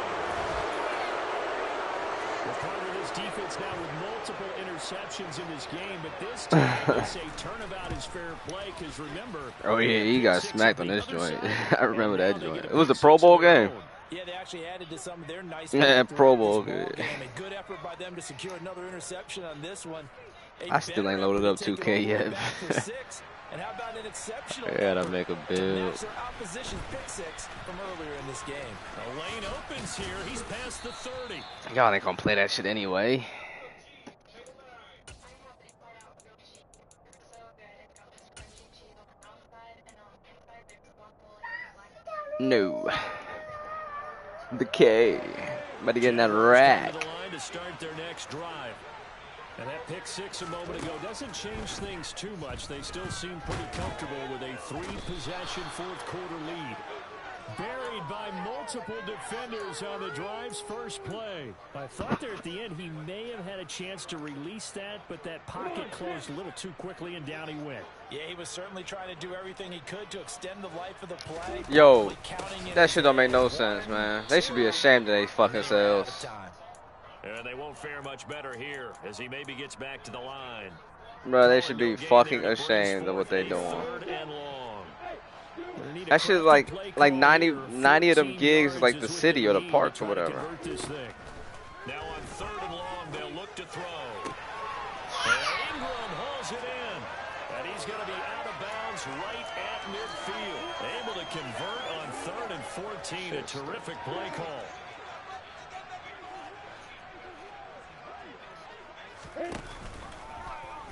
S2: We're part of this defense now with multiple interceptions in this game, but this time they say turnabout is fair play because remember.
S7: Oh yeah, he got smacked on this joint. I remember that joint. It was a Pro Bowl game.
S3: Yeah, they actually added to some of their nice.
S7: Yeah, Pro Bowl
S3: game.
S7: good.
S3: A good effort by them to secure another interception on this one.
S7: I still ain't loaded up 2K yet.
S3: And how about an exceptional
S7: I gotta make a build.
S3: Opposition pick six from earlier in this game.
S1: The lane opens here. He's past the 30.
S7: Y'all ain't gonna play that shit anyway. No. The K. About to get in that rack.
S1: To start their next drive. And that pick six a moment ago doesn't change things too much. They still seem pretty comfortable with a 3-possession fourth-quarter lead. Buried by multiple defenders on the drive's first play. I thought there at the end he may have had a chance to release that, but that pocket closed a little too quickly, and down he went.
S3: Yeah, he was certainly trying to do everything he could to extend the life of the play.
S7: Yo, that shit don't make no sense, man. They should be ashamed of their fucking selves.
S1: And they won't fare much better here as he maybe gets back to the line.
S7: Bro, they should be fucking ashamed of what they're doing. That shit is like 90 of them gigs is like the city or the parks or whatever.
S1: Now on 3rd and long, they'll look to throw. And Ingram hauls it in. And he's going to be out of bounds right at midfield. Able to convert on 3rd and 14. A terrific play call.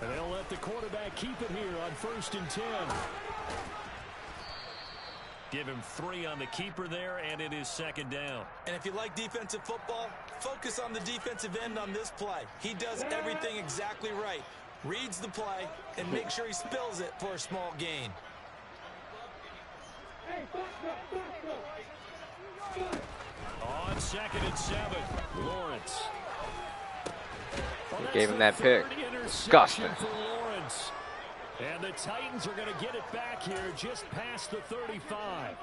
S1: And they'll let the quarterback keep it here on 1st and 10. Give him 3 on the keeper there, and it is 2nd down.
S3: And if you like defensive football, focus on the defensive end on this play. He does everything exactly right. Reads the play and makes sure he spills it for a small gain.
S1: On 2nd and 7, Lawrence.
S7: Gave him that pick. Disgusting.
S1: And the Titans are going to get it back here just past the 35.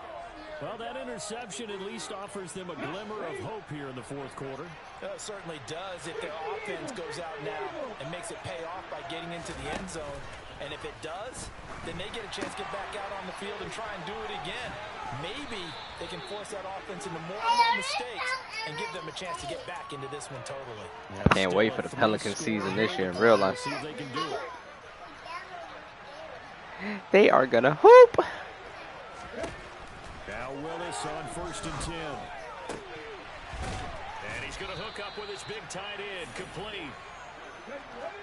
S1: Well, that interception at least offers them a glimmer of hope here in the fourth quarter.
S3: It certainly does if their offense goes out now and makes it pay off by getting into the end zone. And if it does, then they get a chance to get back out on the field and try and do it again. Maybe they can force that offense into more and more mistakes and give them a chance to get back into this one totally.
S7: I can't wait for the Pelican season this year in real life.
S1: See if they can do it.
S7: They are gonna hoop.
S1: Now Willis on 1st and 10. And he's gonna hook up with his big tight end, complete.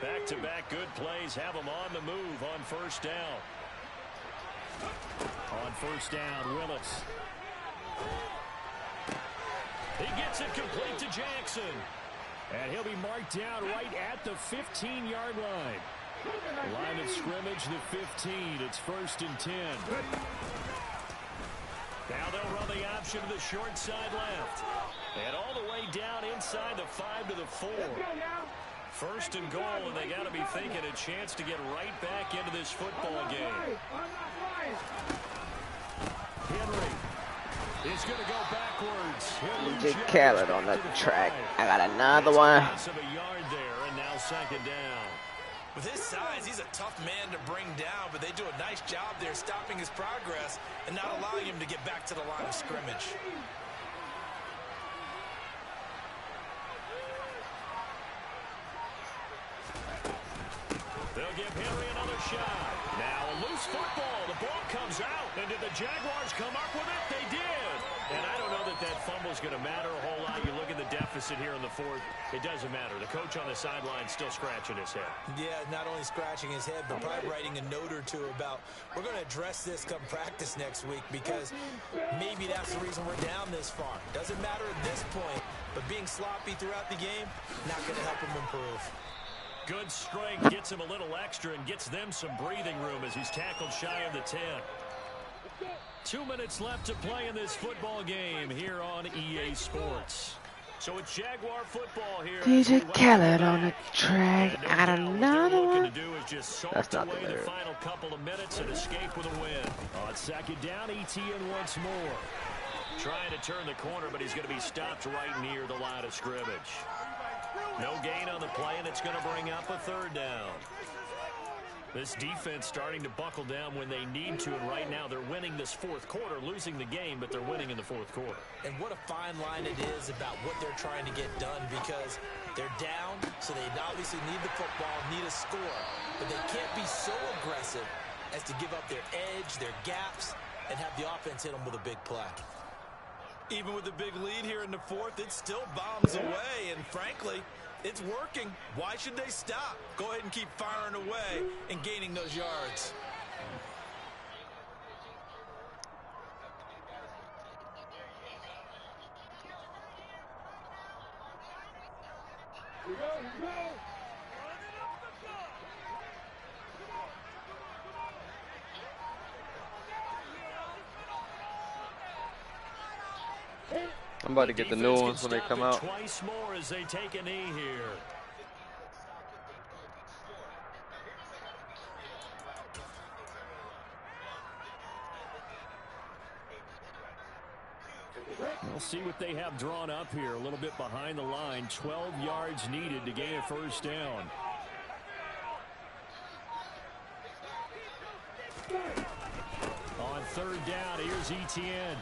S1: Back-to-back good plays have him on the move on 1st down. On 1st down, Willis. He gets it complete to Jackson. And he'll be marked down right at the 15-yard line. Line of scrimmage, the 15. It's 1st and 10. Now they'll run the option to the short side left. And all the way down inside the 5 to the 4. 1st and goal, and they got to be thinking a chance to get right back into this football game. Henry is going to go backwards.
S7: DJ Khaled on the track. I got another one.
S1: Of a yard there, and now 2nd down.
S3: With his size, he's a tough man to bring down, but they do a nice job there stopping his progress and not allowing him to get back to the line of scrimmage.
S1: They'll give Henry another shot. Now a loose football. The ball comes out. And did the Jaguars come up with it? They did. And I don't know that that fumble's going to matter a whole lot. You look at the deficit here in the 4th. It doesn't matter. The coach on the sideline still scratching his head.
S3: Yeah, not only scratching his head, but probably writing a note or two about we're going to address this come practice next week because maybe that's the reason we're down this far. Doesn't matter at this point, but being sloppy throughout the game, not going to help him improve.
S1: Good strength gets him a little extra and gets them some breathing room as he's tackled shy of the 10. 2 minutes left to play in this football game here on EA Sports. So it's Jaguar football here.
S7: DJ Khaled on the track.
S1: And no
S7: I
S1: doubt
S7: don't
S1: what they're
S7: know.
S1: looking to do is just salt
S7: That's not
S1: away
S7: the
S1: the
S7: lyric.
S1: final couple of minutes and escape with a win.
S2: On second down, ETN once more.
S1: Trying to turn the corner, but he's going to be stopped right near the line of scrimmage. No gain on the play, and it's going to bring up a third down. This defense starting to buckle down when they need to, and right now they're winning this fourth quarter, losing the game, but they're winning in the fourth quarter.
S3: And what a fine line it is about what they're trying to get done, because they're down, so they obviously need the football, need a score, but they can't be so aggressive as to give up their edge, their gaps, and have the offense hit them with a big play. Even with the big lead here in the fourth, it still bombs away, and frankly, it's working. Why should they stop? Go ahead and keep firing away and gaining those yards.
S4: Here we go, here we go.
S7: I'm about to get the new ones when they come out.
S1: Twice more as they take a knee here.
S2: We'll see what they have drawn up here. A little bit behind the line. 12 yards needed to gain a first down. On third down, here's ETN.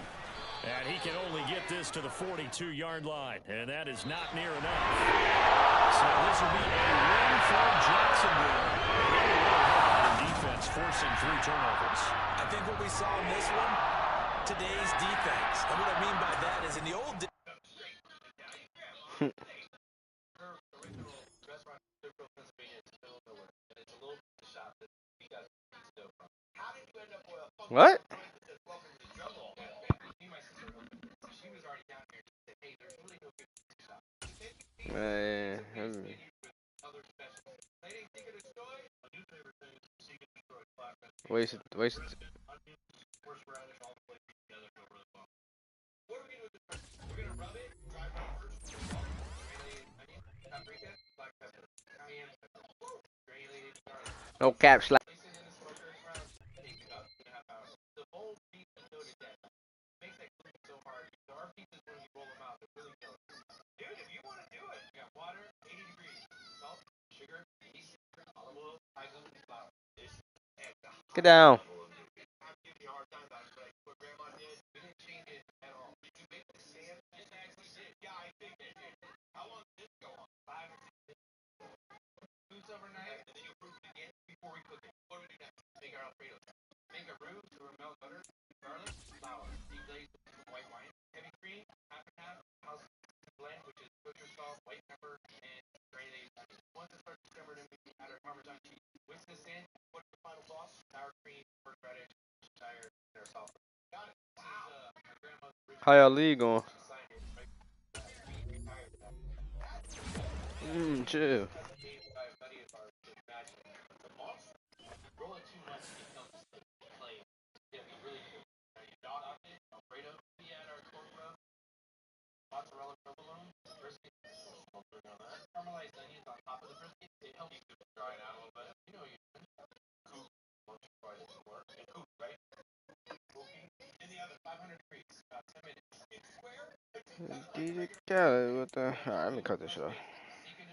S1: And he can only get this to the 42-yard line, and that is not near enough. So this will be a win for Jacksonville. The defense forcing 3 turnovers.
S3: I think what we saw in this one, today's defense. And what I mean by that is in the old days,
S7: What? Man, wasted. No caps. Get down. How y'all league going? Chill. DJ Khaled, what the? Alright, let me cut this off.